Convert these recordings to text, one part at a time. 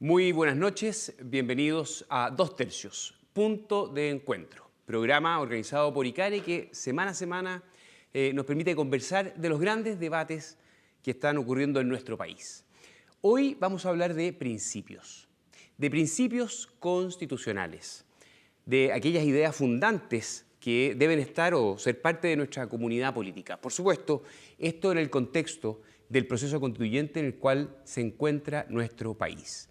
Muy buenas noches, bienvenidos a Dos Tercios, Punto de Encuentro, programa organizado por ICARE que semana a semana nos permite conversar de los grandes debates que están ocurriendo en nuestro país. Hoy vamos a hablar de principios constitucionales, de aquellas ideas fundantes que deben estar o ser parte de nuestra comunidad política. Por supuesto, esto en el contexto del proceso constituyente en el cual se encuentra nuestro país.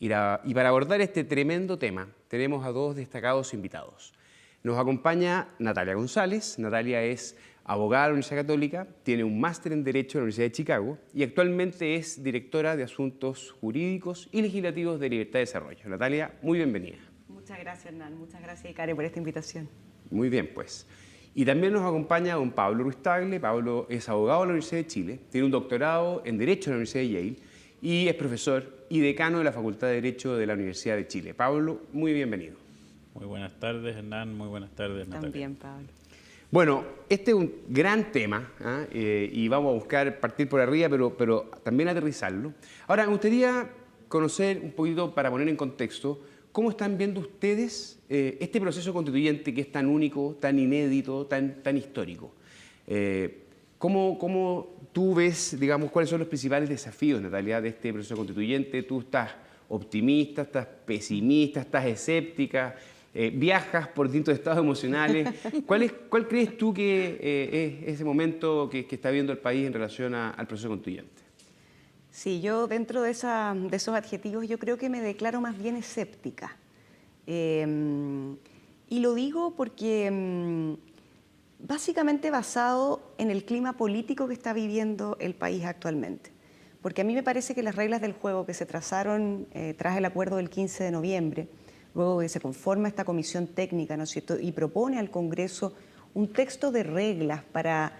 Y para abordar este tremendo tema, tenemos a dos destacados invitados. Nos acompaña Natalia González. Natalia es abogada de la Universidad Católica, tiene un máster en Derecho en la Universidad de Chicago y actualmente es directora de Asuntos Jurídicos y Legislativos de Libertad de Desarrollo. Natalia, muy bienvenida. Muchas gracias, Hernán. Muchas gracias, ICARE, por esta invitación. Muy bien, pues. Y también nos acompaña don Pablo Ruiz Tagle. Pablo es abogado de la Universidad de Chile, tiene un doctorado en Derecho en la Universidad de Yale y es profesor y decano de la Facultad de Derecho de la Universidad de Chile. Pablo, muy bienvenido. Muy buenas tardes, Hernán. Muy buenas tardes, Natalia. También, Pablo. Bueno, este es un gran tema y vamos a buscar partir por arriba, pero también aterrizarlo. Ahora, me gustaría conocer un poquito, para poner en contexto, cómo están viendo ustedes este proceso constituyente que es tan único, tan inédito, tan histórico. ¿Cómo tú ves, digamos, cuáles son los principales desafíos, Natalia, de este proceso constituyente? ¿Tú estás optimista, estás pesimista, estás escéptica? Viajas por distintos estados emocionales. ¿Cuál crees tú que es ese momento que está viendo el país en relación al proceso constituyente? Sí, yo dentro de esos adjetivos yo creo que me declaro más bien escéptica. Y lo digo porque básicamente basado en el clima político que está viviendo el país actualmente. Porque a mí me parece que las reglas del juego que se trazaron tras el acuerdo del 15 de noviembre, luego que se conforma esta comisión técnica, ¿no es cierto?, y propone al Congreso un texto de reglas para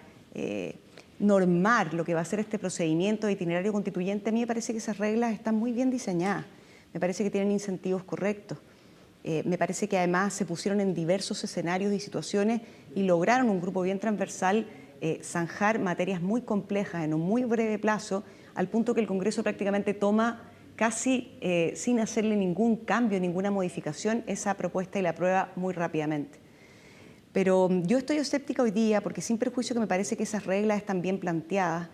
normar lo que va a ser este procedimiento de itinerario constituyente, a mí me parece que esas reglas están muy bien diseñadas, me parece que tienen incentivos correctos, me parece que además se pusieron en diversos escenarios y situaciones y lograron un grupo bien transversal zanjar materias muy complejas en un muy breve plazo, al punto que el Congreso prácticamente toma casi sin hacerle ningún cambio, ninguna modificación, esa propuesta y la aprueba muy rápidamente. Pero yo estoy escéptica hoy día porque sin perjuicio que me parece que esas reglas están bien planteadas,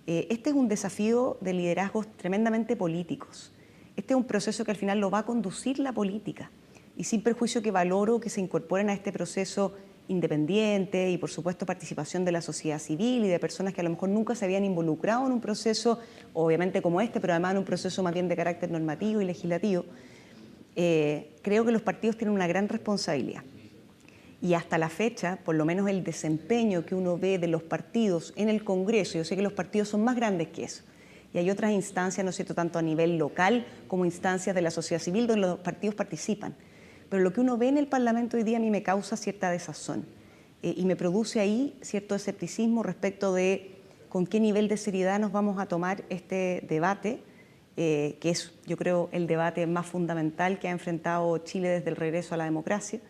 este es un desafío de liderazgos tremendamente políticos. Este es un proceso que al final lo va a conducir la política y sin perjuicio que valoro que se incorporen a este proceso independiente y por supuesto participación de la sociedad civil y de personas que a lo mejor nunca se habían involucrado en un proceso, obviamente como este, pero además en un proceso más bien de carácter normativo y legislativo, creo que los partidos tienen una gran responsabilidad. Y hasta la fecha, por lo menos el desempeño que uno ve de los partidos en el Congreso, yo sé que los partidos son más grandes que eso, y hay otras instancias, ¿no es cierto?, tanto a nivel local como instancias de la sociedad civil donde los partidos participan. Pero lo que uno ve en el Parlamento hoy día a mí me causa cierta desazón y me produce ahí cierto escepticismo respecto de con qué nivel de seriedad nos vamos a tomar este debate, que es, yo creo, el debate más fundamental que ha enfrentado Chile desde el regreso a la democracia.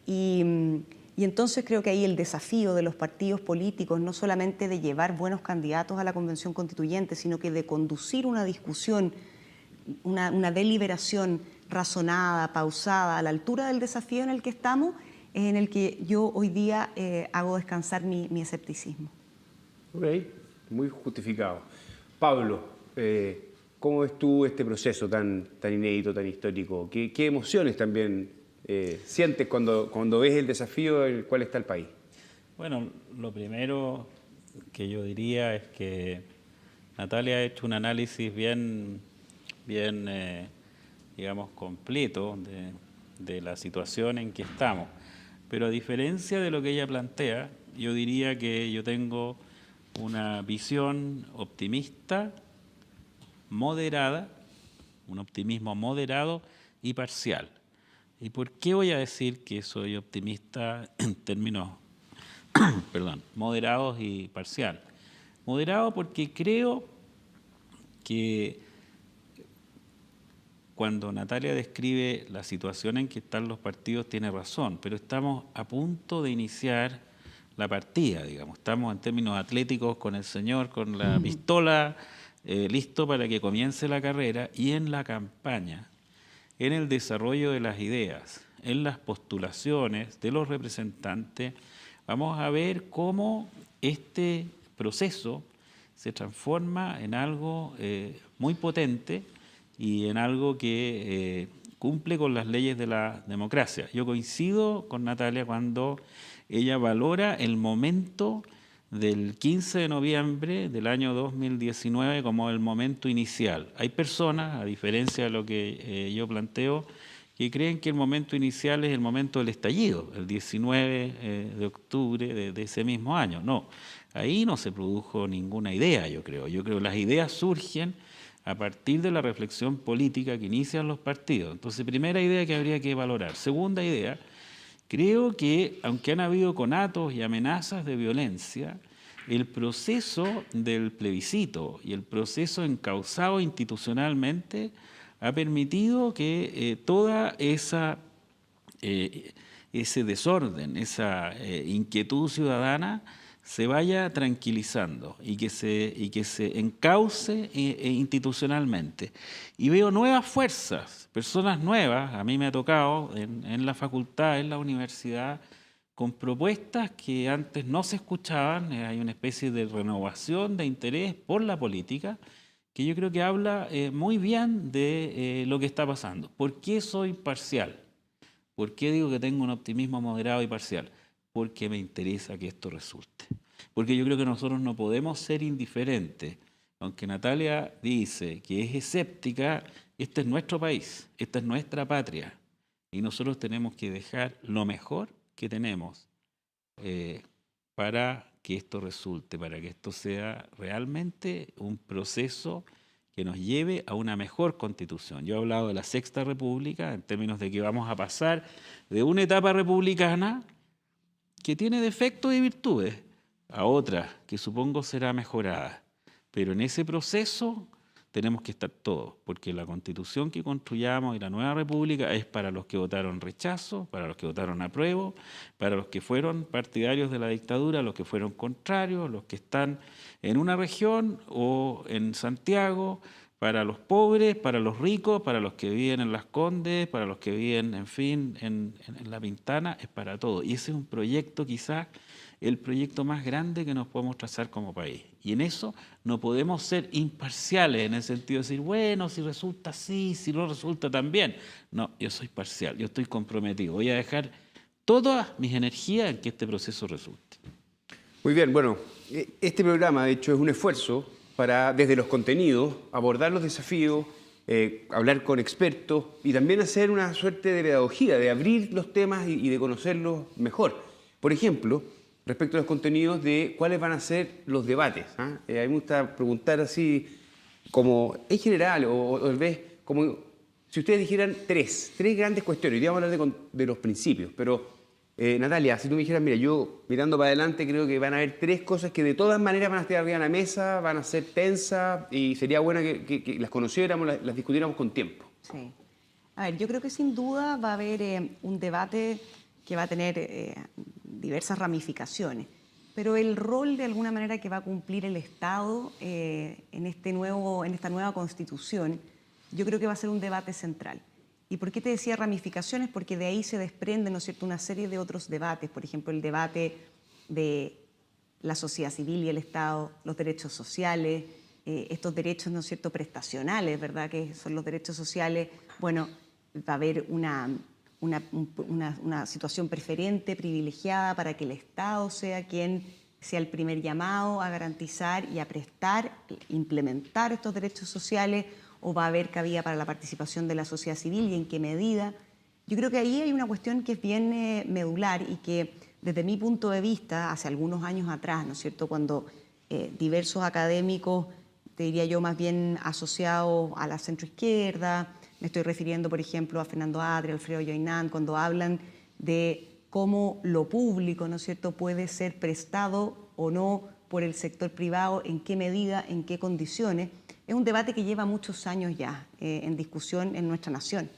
Y entonces creo que ahí el desafío de los partidos políticos, no solamente de llevar buenos candidatos a la Convención Constituyente, sino que de conducir una discusión, una deliberación razonada, pausada, a la altura del desafío en el que estamos, es en el que yo hoy día hago descansar mi escepticismo. Ok, muy justificado. Pablo, ¿cómo ves tú este proceso tan inédito, tan histórico? ¿Qué emociones también sientes cuando ves el desafío en el cual está el país? Bueno, lo primero que yo diría es que Natalia ha hecho un análisis bien digamos, completo de la situación en que estamos. Pero a diferencia de lo que ella plantea, yo diría que yo tengo una visión optimista, moderada, un optimismo moderado y parcial. ¿Y por qué voy a decir que soy optimista en términos moderados y parcial? Moderado porque creo que cuando Natalia describe la situación en que están los partidos tiene razón, pero estamos a punto de iniciar la partida, digamos. Estamos en términos atléticos con el señor, con la pistola listo para que comience la carrera, y en la campaña, en el desarrollo de las ideas, en las postulaciones de los representantes, vamos a ver cómo este proceso se transforma en algo muy potente y en algo que cumple con las leyes de la democracia. Yo coincido con Natalia cuando ella valora el momento del 15 de noviembre del año 2019 como el momento inicial. Hay personas, a diferencia de lo que yo planteo, que creen que el momento inicial es el momento del estallido, el 19 de octubre de ese mismo año. No, ahí no se produjo ninguna idea, yo creo. Yo creo que las ideas surgen a partir de la reflexión política que inician los partidos. Entonces, primera idea que habría que valorar. Segunda idea, creo que, aunque han habido conatos y amenazas de violencia, el proceso del plebiscito y el proceso encauzado institucionalmente ha permitido que toda ese desorden, esa inquietud ciudadana se vaya tranquilizando y que se encauce institucionalmente. Y veo nuevas fuerzas, personas nuevas, a mí me ha tocado en la facultad, en la universidad, con propuestas que antes no se escuchaban. Hay una especie de renovación de interés por la política que yo creo que habla muy bien de lo que está pasando. ¿Por qué soy parcial? ¿Por qué digo que tengo un optimismo moderado y parcial? Porque me interesa que esto resulte. Porque yo creo que nosotros no podemos ser indiferentes. Aunque Natalia dice que es escéptica, este es nuestro país, esta es nuestra patria. Y nosotros tenemos que dejar lo mejor que tenemos para que esto resulte, para que esto sea realmente un proceso que nos lleve a una mejor constitución. Yo he hablado de la Sexta República en términos de que vamos a pasar de una etapa republicana que tiene defectos y virtudes a otra que supongo será mejorada. Pero en ese proceso tenemos que estar todos, porque la constitución que construyamos y la nueva república es para los que votaron rechazo, para los que votaron apruebo, para los que fueron partidarios de la dictadura, los que fueron contrarios, los que están en una región o en Santiago, para los pobres, para los ricos, para los que viven en Las Condes, para los que viven, en fin, en La Pintana, es para todos. Y ese es un proyecto, quizás el proyecto más grande que nos podemos trazar como país. Y en eso no podemos ser imparciales, en el sentido de decir, bueno, si resulta así, si no resulta tan bien. No, yo soy parcial, yo estoy comprometido. Voy a dejar todas mis energías en que este proceso resulte. Muy bien, bueno, este programa de hecho es un esfuerzo para, desde los contenidos, abordar los desafíos, hablar con expertos y también hacer una suerte de pedagogía, de abrir los temas y de conocerlos mejor. Por ejemplo, respecto a los contenidos de cuáles van a ser los debates. A mí me gusta preguntar así, como en general, o tal vez como si ustedes dijeran tres grandes cuestiones. Hoy día vamos a hablar de los principios, pero Natalia, si tú me dijeras, mira, yo mirando para adelante creo que van a haber tres cosas que de todas maneras van a estar arriba de la mesa, van a ser tensas y sería bueno que las conociéramos, las discutiéramos con tiempo. Sí. A ver, yo creo que sin duda va a haber un debate que va a tener diversas ramificaciones, pero el rol de alguna manera que va a cumplir el Estado en esta nueva Constitución, yo creo que va a ser un debate central. ¿Y por qué te decía ramificaciones? Porque de ahí se desprenden, ¿no es cierto?, una serie de otros debates, por ejemplo, el debate de la sociedad civil y el Estado, los derechos sociales, estos derechos, ¿no es cierto?, prestacionales, ¿verdad?, que son los derechos sociales. Bueno, va a haber una situación preferente, privilegiada, para que el Estado sea quien sea el primer llamado a garantizar y a prestar, implementar estos derechos sociales, o va a haber cabida para la participación de la sociedad civil y en qué medida. Yo creo que ahí hay una cuestión que es bien medular y que desde mi punto de vista, hace algunos años atrás, ¿no es cierto?, cuando diversos académicos, te diría yo más bien asociados a la centroizquierda, me estoy refiriendo, por ejemplo, a Fernando Atria, Alfredo Yoinant, cuando hablan de cómo lo público, ¿no es cierto?, puede ser prestado o no por el sector privado, en qué medida, en qué condiciones. Es un debate que lleva muchos años ya en discusión en nuestra nación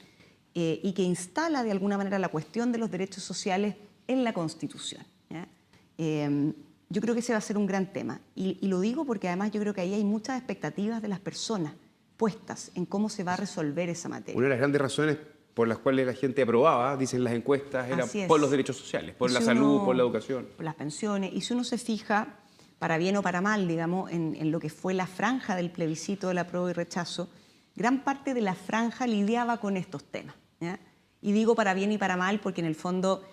y que instala de alguna manera la cuestión de los derechos sociales en la Constitución, ¿ya? Yo creo que ese va a ser un gran tema. Y lo digo porque además yo creo que ahí hay muchas expectativas de las personas puestas en cómo se va a resolver esa materia. Una de las grandes razones por las cuales la gente aprobaba, dicen las encuestas, era por los derechos sociales, por la salud, por la educación. Por las pensiones. Y si uno se fija, para bien o para mal, digamos, en lo que fue la franja del plebiscito del apruebo y rechazo, gran parte de la franja lidiaba con estos temas, ¿ya? Y digo para bien y para mal porque en el fondo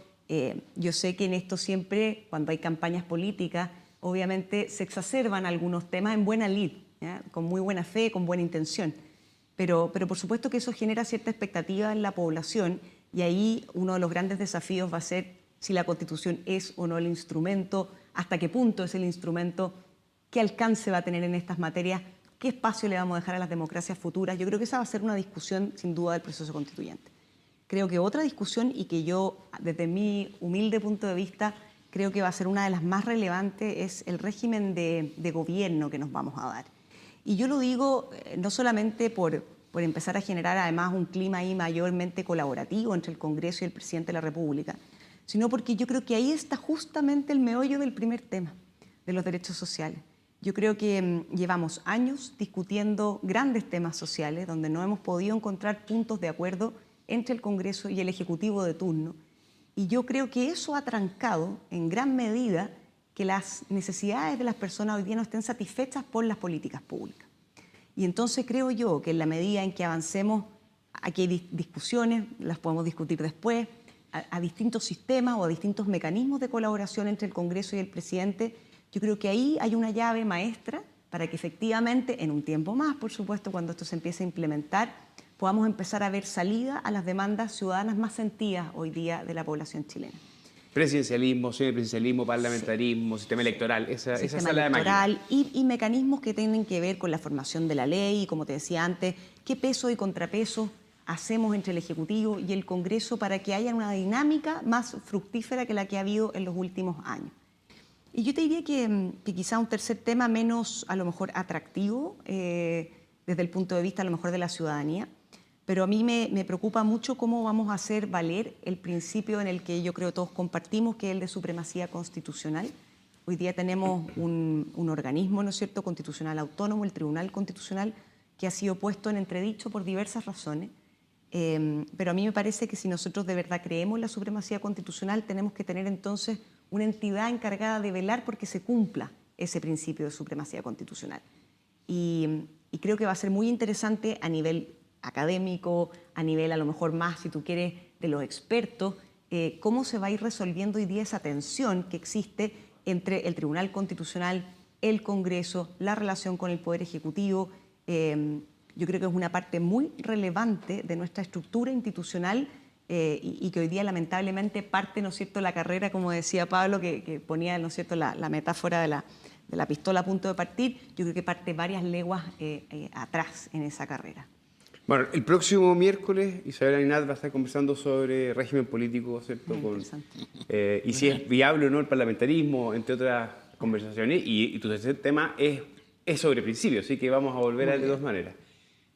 yo sé que en esto siempre, cuando hay campañas políticas, obviamente se exacerban algunos temas en buena lid, ¿ya? Con muy buena fe, con buena intención. Pero por supuesto que eso genera cierta expectativa en la población y ahí uno de los grandes desafíos va a ser si la Constitución es o no el instrumento, hasta qué punto es el instrumento, qué alcance va a tener en estas materias, qué espacio le vamos a dejar a las democracias futuras. Yo creo que esa va a ser una discusión sin duda del proceso constituyente. Creo que otra discusión y que yo, desde mi humilde punto de vista, creo que va a ser una de las más relevantes es el régimen de gobierno que nos vamos a dar. Y yo lo digo no solamente por empezar a generar además un clima ahí mayormente colaborativo entre el Congreso y el Presidente de la República, sino porque yo creo que ahí está justamente el meollo del primer tema, de los derechos sociales. Yo creo que llevamos años discutiendo grandes temas sociales donde no hemos podido encontrar puntos de acuerdo entre el Congreso y el Ejecutivo de turno. Y yo creo que eso ha trancado en gran medida que las necesidades de las personas hoy día no estén satisfechas por las políticas públicas. Y entonces creo yo que en la medida en que avancemos, aquí hay discusiones, las podemos discutir después, a distintos sistemas o a distintos mecanismos de colaboración entre el Congreso y el Presidente, yo creo que ahí hay una llave maestra para que efectivamente, en un tiempo más, por supuesto, cuando esto se empiece a implementar, podamos empezar a ver salida a las demandas ciudadanas más sentidas hoy día de la población chilena. Presidencialismo, semipresidencialismo, parlamentarismo, sistema electoral, esa sala de máquina. Y mecanismos que tienen que ver con la formación de la ley, y como te decía antes, qué peso y contrapeso hacemos entre el Ejecutivo y el Congreso para que haya una dinámica más fructífera que la que ha habido en los últimos años. Y yo te diría que quizá un tercer tema menos, a lo mejor, atractivo desde el punto de vista, a lo mejor, de la ciudadanía, pero a mí me preocupa mucho cómo vamos a hacer valer el principio en el que yo creo todos compartimos, que es el de supremacía constitucional. Hoy día tenemos un organismo, ¿no es cierto?, constitucional autónomo, el Tribunal Constitucional, que ha sido puesto en entredicho por diversas razones. Pero a mí me parece que si nosotros de verdad creemos en la supremacía constitucional, tenemos que tener entonces una entidad encargada de velar porque se cumpla ese principio de supremacía constitucional. Y creo que va a ser muy interesante a nivel académico, a nivel a lo mejor más, si tú quieres, de los expertos, cómo se va a ir resolviendo hoy día esa tensión que existe entre el Tribunal Constitucional, el Congreso, la relación con el Poder Ejecutivo. Yo creo que es una parte muy relevante de nuestra estructura institucional y que hoy día lamentablemente parte, ¿no es cierto?, la carrera, como decía Pablo, que ponía, ¿no es cierto?, la metáfora de la pistola a punto de partir. Yo creo que parte varias leguas atrás en esa carrera. Bueno, el próximo miércoles Isabel Aninat va a estar conversando sobre régimen político, ¿cierto? Y si es viable o no el parlamentarismo, entre otras conversaciones. Y tu tercer tema es sobre principios, así que vamos a volver a él de dos maneras.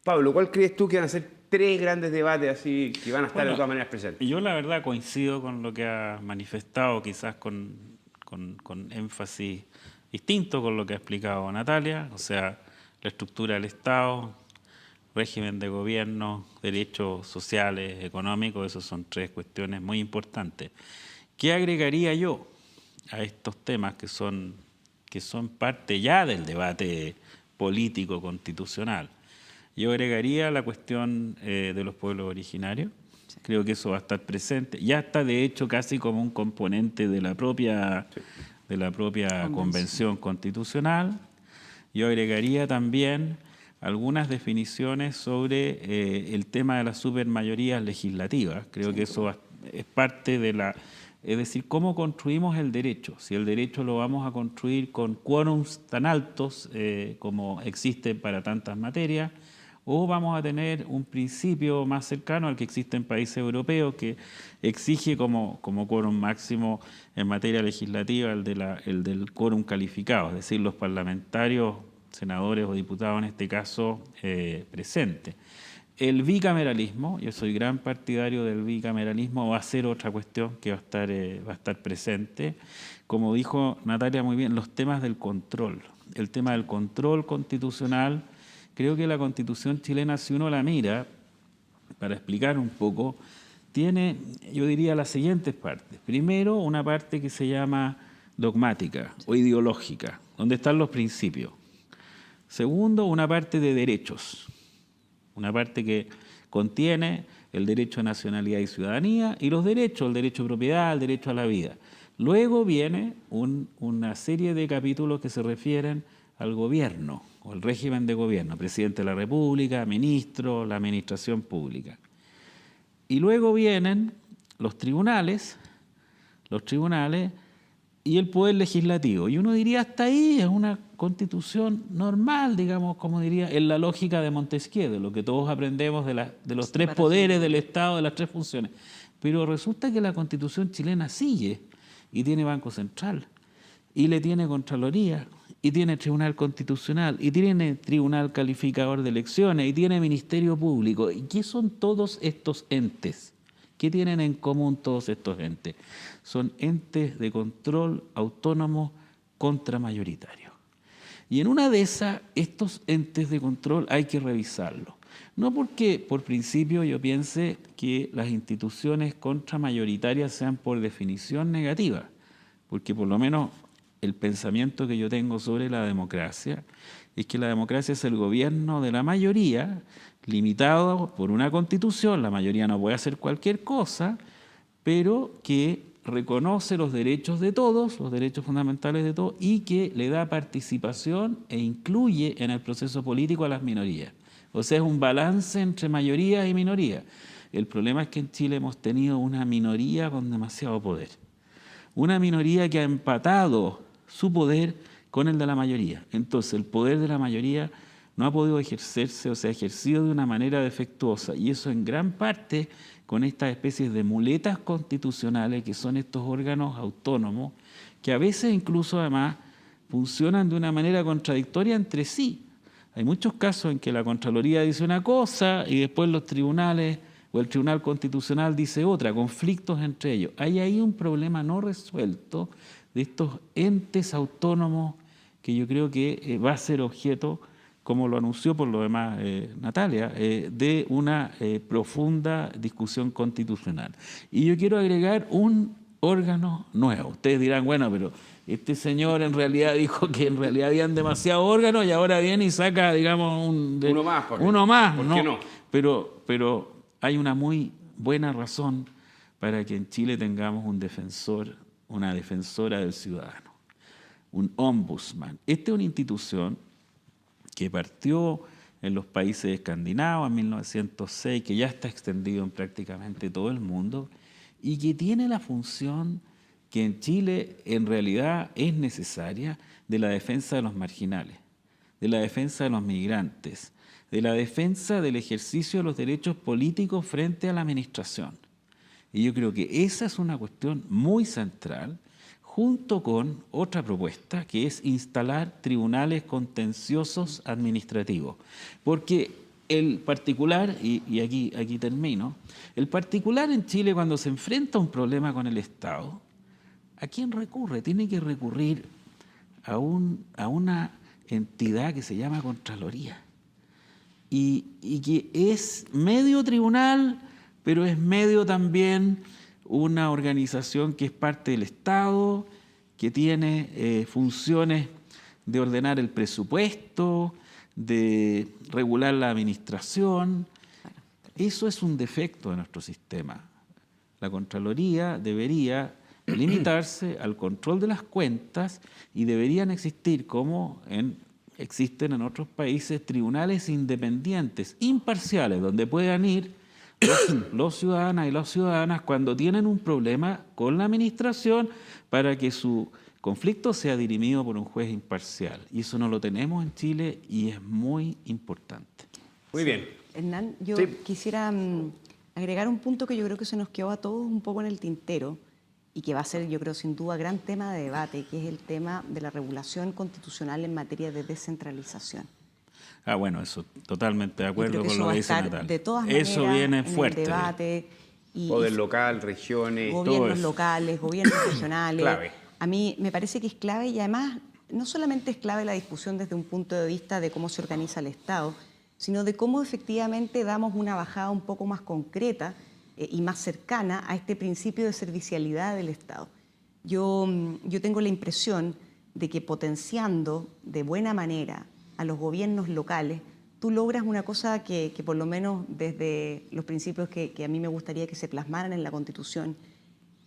Pablo, ¿cuál crees tú que van a ser tres grandes debates así que van a estar de todas maneras presentes? Yo la verdad coincido con lo que ha manifestado, quizás con énfasis distinto con lo que ha explicado Natalia, o sea, la estructura del Estado, régimen de gobierno, derechos sociales, económicos, esas son tres cuestiones muy importantes. ¿Qué agregaría yo a estos temas que son parte ya del debate político constitucional? Yo agregaría la cuestión de los pueblos originarios. Creo que eso va a estar presente. Ya está, de hecho, casi como un componente de la propia Convención Constitucional. Yo agregaría también algunas definiciones sobre el tema de las supermayorías legislativas. Creo que eso es parte de la... Es decir, cómo construimos el derecho. Si el derecho lo vamos a construir con quórums tan altos como existen para tantas materias, o vamos a tener un principio más cercano al que existe en países europeos que exige como quórum máximo en materia legislativa el del quórum calificado, es decir, los parlamentarios, senadores o diputados en este caso presentes. El bicameralismo, yo soy gran partidario del bicameralismo, va a ser otra cuestión que va a estar presente. Como dijo Natalia muy bien, los temas del control. El tema del control constitucional, creo que la Constitución chilena, si uno la mira, para explicar un poco, tiene, yo diría, las siguientes partes. Primero, una parte que se llama dogmática o ideológica, donde están los principios. Segundo, una parte de derechos, una parte que contiene el derecho a nacionalidad y ciudadanía y los derechos, el derecho a propiedad, el derecho a la vida. Luego viene una serie de capítulos que se refieren al gobierno o el régimen de gobierno, presidente de la República, ministro, la administración pública. Y luego vienen los tribunales y el poder legislativo. Y uno diría, hasta ahí es una constitución normal, digamos, como diría, en la lógica de Montesquieu, de lo que todos aprendemos de los tres poderes del Estado, de las tres funciones. Pero resulta que la constitución chilena sigue y tiene Banco Central, y le tiene Contraloría, y tiene Tribunal Constitucional, y tiene Tribunal Calificador de Elecciones, y tiene Ministerio Público. ¿Y qué son todos estos entes? ¿Qué tienen en común todos estos entes? Son entes de control autónomo contramayoritario. Y en una de esas, estos entes de control hay que revisarlos. No porque por principio yo piense que las instituciones contramayoritarias sean por definición negativas, porque por lo menos el pensamiento que yo tengo sobre la democracia es que la democracia es el gobierno de la mayoría, limitado por una constitución, la mayoría no puede hacer cualquier cosa, pero que reconoce los derechos de todos, los derechos fundamentales de todos, y que le da participación e incluye en el proceso político a las minorías. O sea, es un balance entre mayoría y minoría. El problema es que en Chile hemos tenido una minoría con demasiado poder. Una minoría que ha empatado su poder con el de la mayoría. Entonces, el poder de la mayoría no ha podido ejercerse, o sea, ejercido de una manera defectuosa. Y eso en gran parte con estas especies de muletas constitucionales, que son estos órganos autónomos, que a veces incluso además funcionan de una manera contradictoria entre sí. Hay muchos casos en que la Contraloría dice una cosa y después los tribunales o el Tribunal Constitucional dice otra, conflictos entre ellos. Hay ahí un problema no resuelto de estos entes autónomos que yo creo que va a ser objeto, como lo anunció por lo demás Natalia, de una profunda discusión constitucional. Y yo quiero agregar un órgano nuevo. Ustedes dirán, bueno, pero este señor en realidad dijo que en realidad habían demasiados órganos y ahora viene y saca, digamos, uno más. ¿Por qué no? Pero hay una muy buena razón para que en Chile tengamos un defensor, una defensora del ciudadano, un ombudsman. Esta es una institución que partió en los países escandinavos en 1906, que ya está extendido en prácticamente todo el mundo y que tiene la función que en Chile en realidad es necesaria, de la defensa de los marginales, de la defensa de los migrantes, de la defensa del ejercicio de los derechos políticos frente a la administración. Y yo creo que esa es una cuestión muy central, junto con otra propuesta, que es instalar tribunales contenciosos administrativos. Porque el particular, y aquí termino, el particular en Chile cuando se enfrenta a un problema con el Estado, ¿a quién recurre? Tiene que recurrir a una entidad que se llama Contraloría. Y que es medio tribunal, pero es medio también una organización que es parte del Estado, que tiene funciones de ordenar el presupuesto, de regular la administración. Eso es un defecto de nuestro sistema. La Contraloría debería limitarse al control de las cuentas y deberían existir, como existen en otros países, tribunales independientes, imparciales, donde puedan ir los ciudadanas y las ciudadanas cuando tienen un problema con la administración para que su conflicto sea dirimido por un juez imparcial. Y eso no lo tenemos en Chile y es muy importante. Muy bien. Hernán, yo quisiera agregar un punto que yo creo que se nos quedó a todos un poco en el tintero y que va a ser, yo creo, sin duda, gran tema de debate, que es el tema de la regulación constitucional en materia de descentralización. Bueno, eso, totalmente de acuerdo con lo que dice Natalia. De todas maneras, eso viene en fuerte. El debate. Poder local, regiones, gobiernos locales, gobiernos regionales. Clave. A mí me parece que es clave y además no solamente es clave la discusión desde un punto de vista de cómo se organiza el Estado, sino de cómo efectivamente damos una bajada un poco más concreta y más cercana a este principio de servicialidad del Estado. Yo tengo la impresión de que potenciando de buena manera a los gobiernos locales, tú logras una cosa que por lo menos desde los principios que a mí me gustaría que se plasmaran en la Constitución,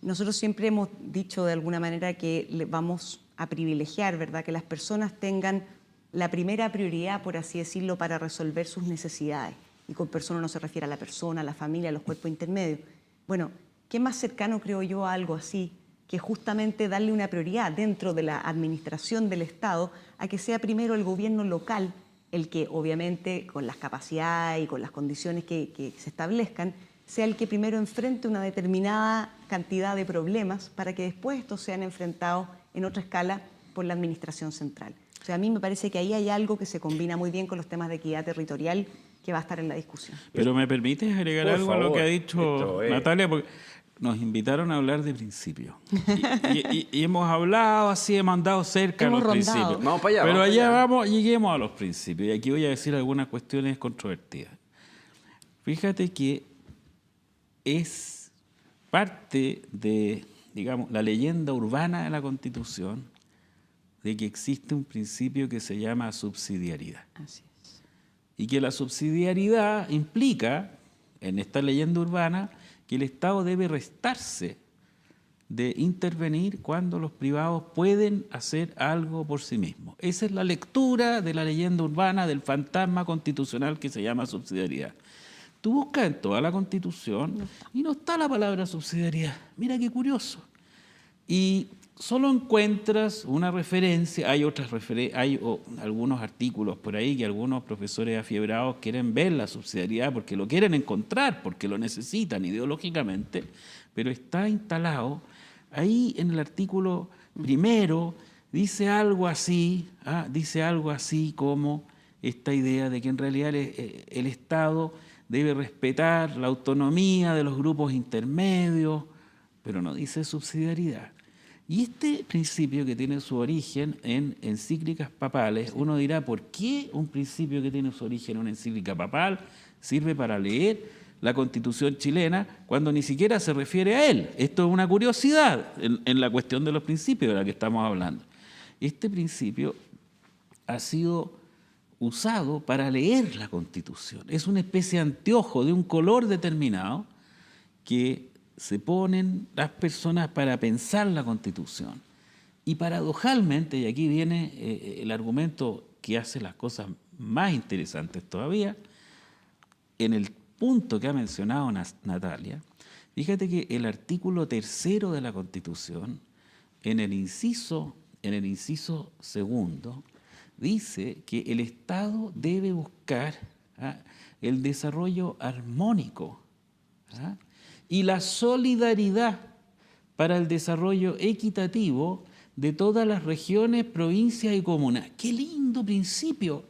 nosotros siempre hemos dicho de alguna manera que vamos a privilegiar, ¿verdad?, que las personas tengan la primera prioridad, por así decirlo, para resolver sus necesidades. Y con persona no se refiere a la persona, a la familia, a los cuerpos intermedios. Bueno, ¿qué más cercano creo yo a algo así que justamente darle una prioridad dentro de la administración del Estado a que sea primero el gobierno local el que, obviamente, con las capacidades y con las condiciones que se establezcan, sea el que primero enfrente una determinada cantidad de problemas para que después estos sean enfrentados en otra escala por la administración central? O sea, a mí me parece que ahí hay algo que se combina muy bien con los temas de equidad territorial que va a estar en la discusión. Pero ¿me permites agregar algo a lo que ha dicho Natalia? Porque nos invitaron a hablar de principios. Y hemos hablado así, hemos andado cerca de los principios. Vamos para allá. Pero allá vamos, lleguemos a los principios. Y aquí voy a decir algunas cuestiones controvertidas. Fíjate que es parte de, digamos, la leyenda urbana de la Constitución de que existe un principio que se llama subsidiariedad. Así es. Y que la subsidiariedad implica, en esta leyenda urbana, que el Estado debe restarse de intervenir cuando los privados pueden hacer algo por sí mismos. Esa es la lectura de la leyenda urbana del fantasma constitucional que se llama subsidiariedad. Tú buscas en toda la Constitución y no está la palabra subsidiariedad. Mira qué curioso. Y solo encuentras una referencia, hay algunos artículos por ahí que algunos profesores afiebrados quieren ver la subsidiariedad porque lo quieren encontrar, porque lo necesitan ideológicamente, pero está instalado ahí en el artículo primero, dice algo así como esta idea de que en realidad el Estado debe respetar la autonomía de los grupos intermedios, pero no dice subsidiariedad. Y este principio que tiene su origen en encíclicas papales, uno dirá, ¿por qué un principio que tiene su origen en una encíclica papal sirve para leer la Constitución chilena cuando ni siquiera se refiere a él? Esto es una curiosidad en la cuestión de los principios de la que estamos hablando. Este principio ha sido usado para leer la Constitución. Es una especie de anteojo de un color determinado que se ponen las personas para pensar la Constitución. Y paradojalmente, y aquí viene el argumento que hace las cosas más interesantes todavía, en el punto que ha mencionado Natalia, fíjate que el artículo 3 de la Constitución, en el inciso segundo, dice que el Estado debe buscar el desarrollo armónico y la solidaridad para el desarrollo equitativo de todas las regiones, provincias y comunas. ¡Qué lindo principio!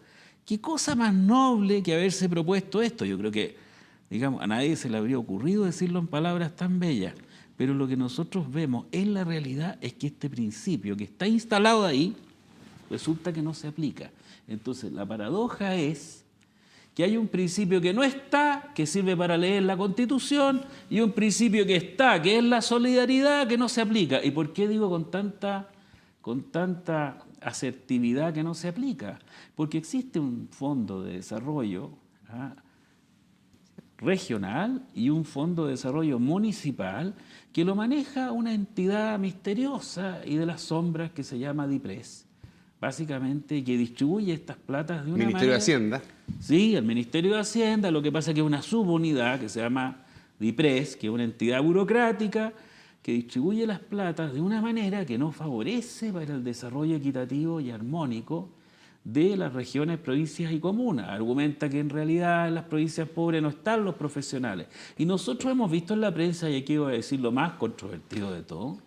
¡Qué cosa más noble que haberse propuesto esto! Yo creo que, digamos, a nadie se le habría ocurrido decirlo en palabras tan bellas, pero lo que nosotros vemos en la realidad es que este principio que está instalado ahí, resulta que no se aplica. Entonces, la paradoja es que hay un principio que no está, que sirve para leer la Constitución, y un principio que está, que es la solidaridad, que no se aplica. ¿Y por qué digo con tanta asertividad que no se aplica? Porque existe un fondo de desarrollo regional y un fondo de desarrollo municipal que lo maneja una entidad misteriosa y de las sombras que se llama DIPRES. Básicamente, que distribuye estas platas de una manera... Ministerio de Hacienda. Sí, el Ministerio de Hacienda, lo que pasa es que es una subunidad que se llama DIPRES, que es una entidad burocrática que distribuye las platas de una manera que no favorece para el desarrollo equitativo y armónico de las regiones, provincias y comunas. Argumenta que en realidad en las provincias pobres no están los profesionales. Y nosotros hemos visto en la prensa, y aquí voy a decir lo más controvertido de todo,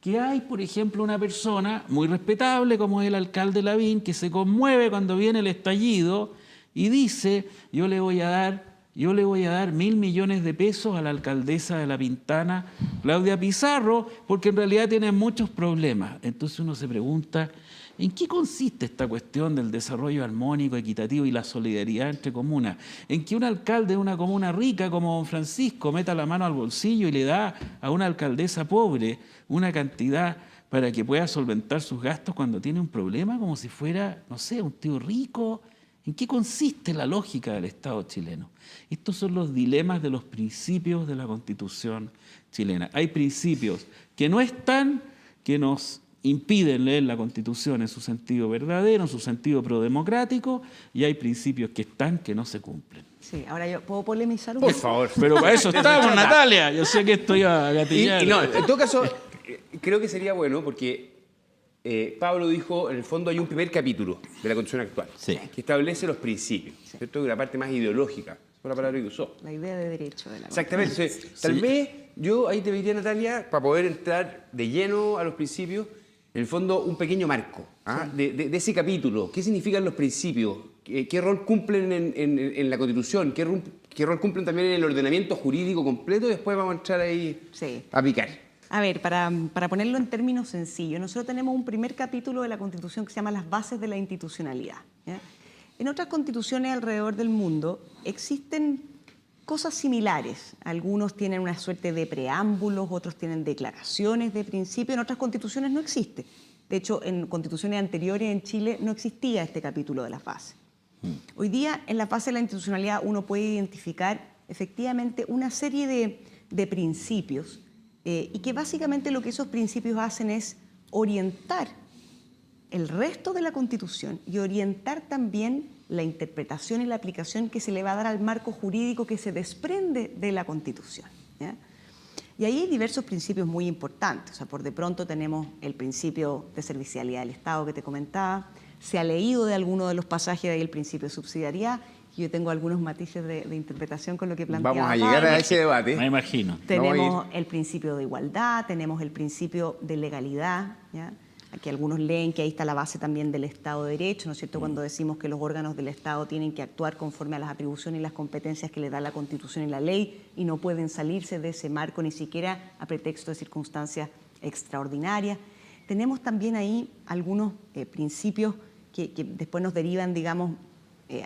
que hay, por ejemplo, una persona muy respetable como es el alcalde Lavín, que se conmueve cuando viene el estallido y dice, yo le voy a dar 1.000 millones de pesos a la alcaldesa de La Pintana, Claudia Pizarro, porque en realidad tiene muchos problemas. Entonces uno se pregunta, ¿en qué consiste esta cuestión del desarrollo armónico, equitativo y la solidaridad entre comunas? ¿En que un alcalde de una comuna rica como don Francisco meta la mano al bolsillo y le da a una alcaldesa pobre una cantidad para que pueda solventar sus gastos cuando tiene un problema, como si fuera, no sé, un tío rico? ¿En qué consiste la lógica del Estado chileno? Estos son los dilemas de los principios de la Constitución chilena. Hay principios que no están, que nos impiden leer la Constitución en su sentido verdadero, en su sentido prodemocrático, y hay principios que están, que no se cumplen. Sí, ahora yo puedo polemizar un Por poco. favor. Pero para eso estamos, Natalia. Yo sé que esto iba a gatillar. Y no, en todo caso, creo que sería bueno porque Pablo dijo, en el fondo hay un primer capítulo de la Constitución actual Sí. que establece los principios, ¿cierto? La parte más ideológica, fue la palabra que usó. La idea de derecho de la Exactamente. Entonces, tal vez yo ahí te pediría, Natalia, para poder entrar de lleno a los principios, en el fondo un pequeño marco de ese capítulo. ¿Qué significan los principios? ¿Qué rol cumplen en la Constitución? ¿Qué rol cumplen también en el ordenamiento jurídico completo? Y después vamos a entrar ahí a picar. A ver, para ponerlo en términos sencillos, nosotros tenemos un primer capítulo de la Constitución que se llama Las bases de la institucionalidad, ¿ya? En otras constituciones alrededor del mundo existen cosas similares. Algunos tienen una suerte de preámbulos, otros tienen declaraciones de principio. En otras constituciones no existe. De hecho, en constituciones anteriores en Chile no existía este capítulo de las bases. Hoy día, en las bases de la institucionalidad, uno puede identificar efectivamente una serie de principios y que básicamente lo que esos principios hacen es orientar el resto de la Constitución y orientar también la interpretación y la aplicación que se le va a dar al marco jurídico que se desprende de la Constitución, ¿ya? Y ahí hay diversos principios muy importantes. O sea, por de pronto tenemos el principio de servicialidad del Estado que te comentaba. Se ha leído de alguno de los pasajes de ahí el principio de subsidiariedad. Yo tengo algunos matices de interpretación con lo que planteaba Vamos a llegar Pablo. a ese debate. Me imagino. Tenemos el principio de igualdad, tenemos el principio de legalidad, ¿ya? Aquí algunos leen que ahí está la base también del Estado de Derecho, ¿no es cierto? Cuando decimos que los órganos del Estado tienen que actuar conforme a las atribuciones y las competencias que le da la Constitución y la ley y no pueden salirse de ese marco ni siquiera a pretexto de circunstancias extraordinarias. Tenemos también ahí algunos principios que después nos derivan, digamos,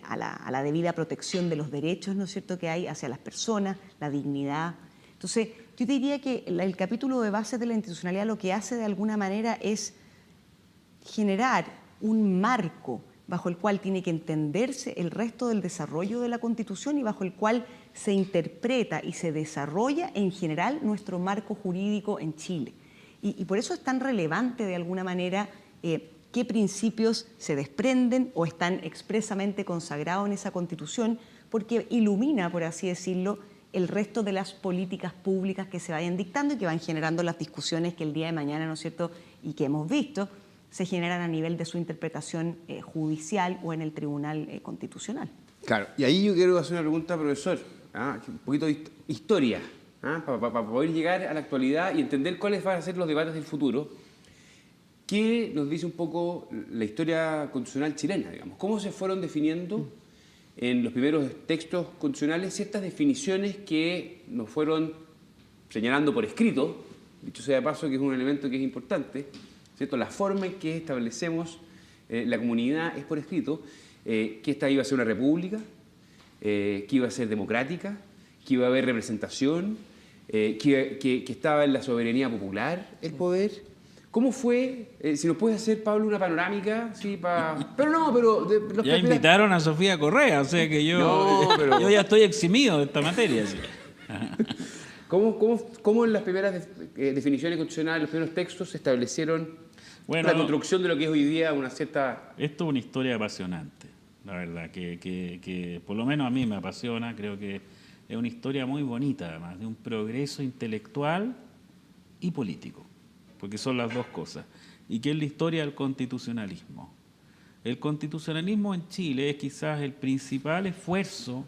a la debida protección de los derechos, ¿no es cierto?, que hay hacia las personas, la dignidad. Entonces, yo te diría que el capítulo de bases de la institucionalidad lo que hace de alguna manera es generar un marco bajo el cual tiene que entenderse el resto del desarrollo de la Constitución y bajo el cual se interpreta y se desarrolla en general nuestro marco jurídico en Chile. Y por eso es tan relevante de alguna manera qué principios se desprenden o están expresamente consagrados en esa Constitución, porque ilumina, por así decirlo, el resto de las políticas públicas que se vayan dictando y que van generando las discusiones que el día de mañana, ¿no es cierto?, y que hemos visto, se generan a nivel de su interpretación judicial o en el Tribunal Constitucional. Claro, y ahí yo quiero hacer una pregunta, profesor, un poquito de historia, para poder llegar a la actualidad y entender cuáles van a ser los debates del futuro. ¿Qué nos dice un poco la historia constitucional chilena, digamos? ¿Cómo se fueron definiendo en los primeros textos constitucionales ciertas definiciones que nos fueron señalando por escrito, dicho sea de paso que es un elemento que es importante, ¿cierto? La forma en que establecemos la comunidad es por escrito, que esta iba a ser una república, que iba a ser democrática, que iba a haber representación, que estaba en la soberanía popular el poder. ¿Cómo fue? Si nos puedes hacer, Pablo, una panorámica, ¿sí? Pero ya invitaron a Sofía Correa, o sea que yo ya estoy eximido de esta materia. ¿Sí? ¿Cómo en las primeras definiciones constitucionales, los primeros textos, se establecieron la construcción de lo que es hoy día una cierta... Esto es una historia apasionante, la verdad, que por lo menos a mí me apasiona. Creo que es una historia muy bonita, además, de un progreso intelectual y político, porque son las dos cosas, y que es la historia del constitucionalismo. El constitucionalismo en Chile es quizás el principal esfuerzo,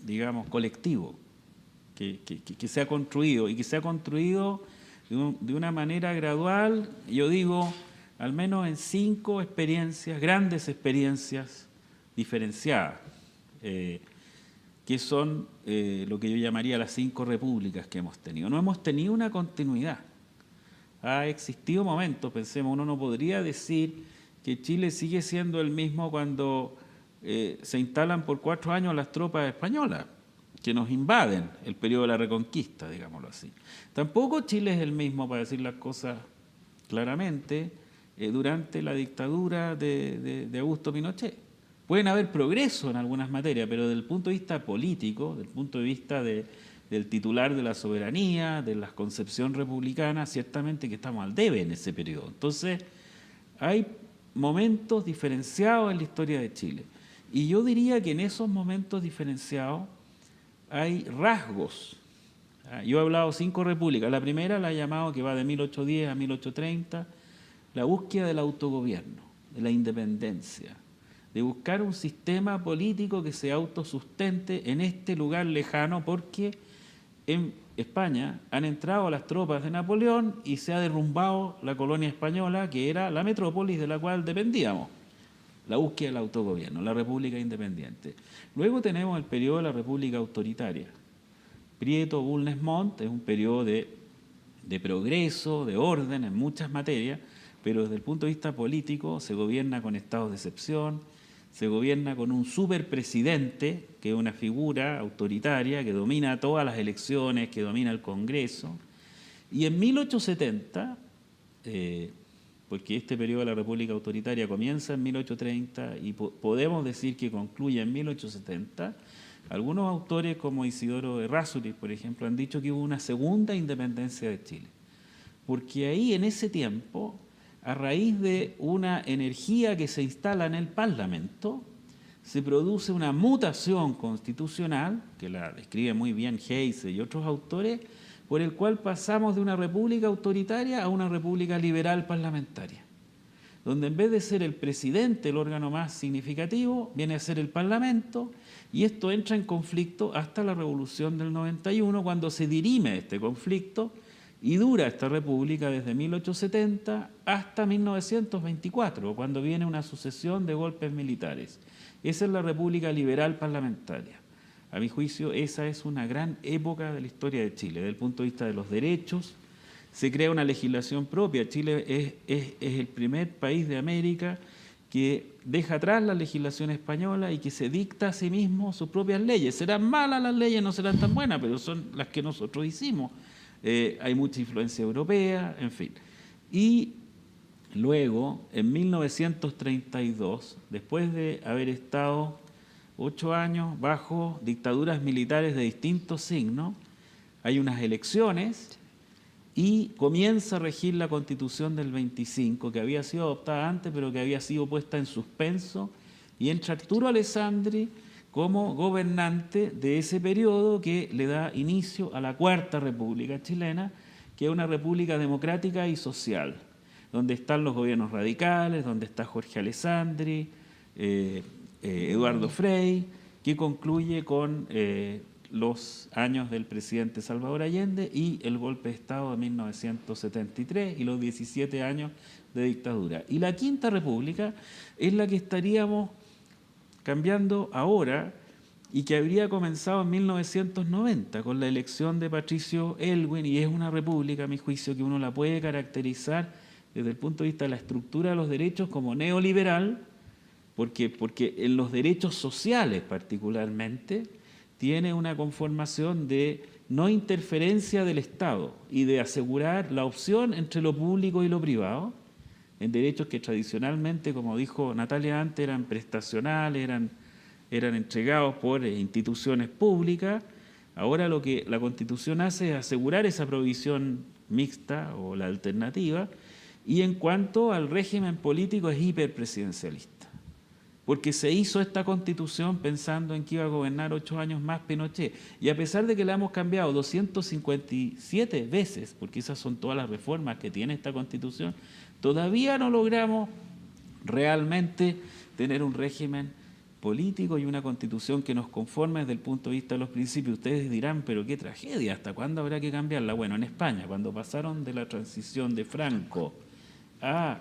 digamos, colectivo, que se ha construido, y que se ha construido de una manera gradual, yo digo, al menos en 5 experiencias, grandes experiencias diferenciadas, que son lo que yo llamaría las 5 repúblicas que hemos tenido. No hemos tenido una continuidad. Ha existido momentos, pensemos, uno no podría decir que Chile sigue siendo el mismo cuando se instalan por 4 años las tropas españolas, que nos invaden el periodo de la Reconquista, digámoslo así. Tampoco Chile es el mismo, para decir las cosas claramente, durante la dictadura de Augusto Pinochet. Pueden haber progreso en algunas materias, pero desde el punto de vista político, desde el punto de vista del titular de la soberanía, de la concepción republicana, ciertamente que estamos al debe en ese periodo. Entonces, hay momentos diferenciados en la historia de Chile. Y yo diría que en esos momentos diferenciados hay rasgos. Yo he hablado 5 repúblicas. La primera la he llamado, que va de 1810 a 1830, la búsqueda del autogobierno, de la independencia, de buscar un sistema político que se autosustente en este lugar lejano, porque en España han entrado las tropas de Napoleón y se ha derrumbado la colonia española, que era la metrópolis de la cual dependíamos. La búsqueda del autogobierno, la república independiente. Luego tenemos el periodo de la república autoritaria. Prieto Bulnes Montt es un periodo de progreso, de orden en muchas materias, pero desde el punto de vista político se gobierna con estados de excepción, se gobierna con un superpresidente, que es una figura autoritaria que domina todas las elecciones, que domina el Congreso. Y en 1870, porque este periodo de la República Autoritaria comienza en 1830 y podemos decir que concluye en 1870, algunos autores como Isidoro Errázuriz, por ejemplo, han dicho que hubo una segunda independencia de Chile. Porque ahí, en ese tiempo, a raíz de una energía que se instala en el Parlamento, se produce una mutación constitucional, que la describe muy bien Heyse y otros autores, por el cual pasamos de una república autoritaria a una república liberal parlamentaria, donde en vez de ser el presidente el órgano más significativo, viene a ser el Parlamento, y esto entra en conflicto hasta la Revolución del 91, cuando se dirime este conflicto y dura esta república desde 1870 hasta 1924, cuando viene una sucesión de golpes militares. Esa es la república liberal parlamentaria. A mi juicio, esa es una gran época de la historia de Chile. Desde el punto de vista de los derechos, se crea una legislación propia. Chile es el primer país de América que deja atrás la legislación española y que se dicta a sí mismo sus propias leyes. Serán malas las leyes, no serán tan buenas, pero son las que nosotros hicimos. Hay mucha influencia europea, en fin. Y luego, en 1932, después de haber estado 8 años bajo dictaduras militares de distintos signos, hay unas elecciones y comienza a regir la Constitución del 25, que había sido adoptada antes, pero que había sido puesta en suspenso, y entra Arturo Alessandri como gobernante de ese periodo, que le da inicio a la Cuarta República Chilena, que es una república democrática y social, donde están los gobiernos radicales, donde está Jorge Alessandri, Eduardo Frei, que concluye con los años del presidente Salvador Allende y el golpe de Estado de 1973 y los 17 años de dictadura. Y la Quinta República es la que estaríamos cambiando ahora y que habría comenzado en 1990 con la elección de Patricio Elwin, y es una república, a mi juicio, que uno la puede caracterizar desde el punto de vista de la estructura de los derechos como neoliberal, porque en los derechos sociales particularmente tiene una conformación de no interferencia del Estado y de asegurar la opción entre lo público y lo privado, en derechos que tradicionalmente, como dijo Natalia antes, eran prestacionales, eran entregados por instituciones públicas. Ahora lo que la Constitución hace es asegurar esa provisión mixta o la alternativa, y en cuanto al régimen político es hiperpresidencialista, porque se hizo esta Constitución pensando en que iba a gobernar 8 años más Pinochet, y a pesar de que la hemos cambiado 257 veces, porque esas son todas las reformas que tiene esta Constitución, todavía no logramos realmente tener un régimen político y una constitución que nos conforme desde el punto de vista de los principios. Ustedes dirán, pero qué tragedia, ¿hasta cuándo habrá que cambiarla? Bueno, en España, cuando pasaron de la transición de Franco al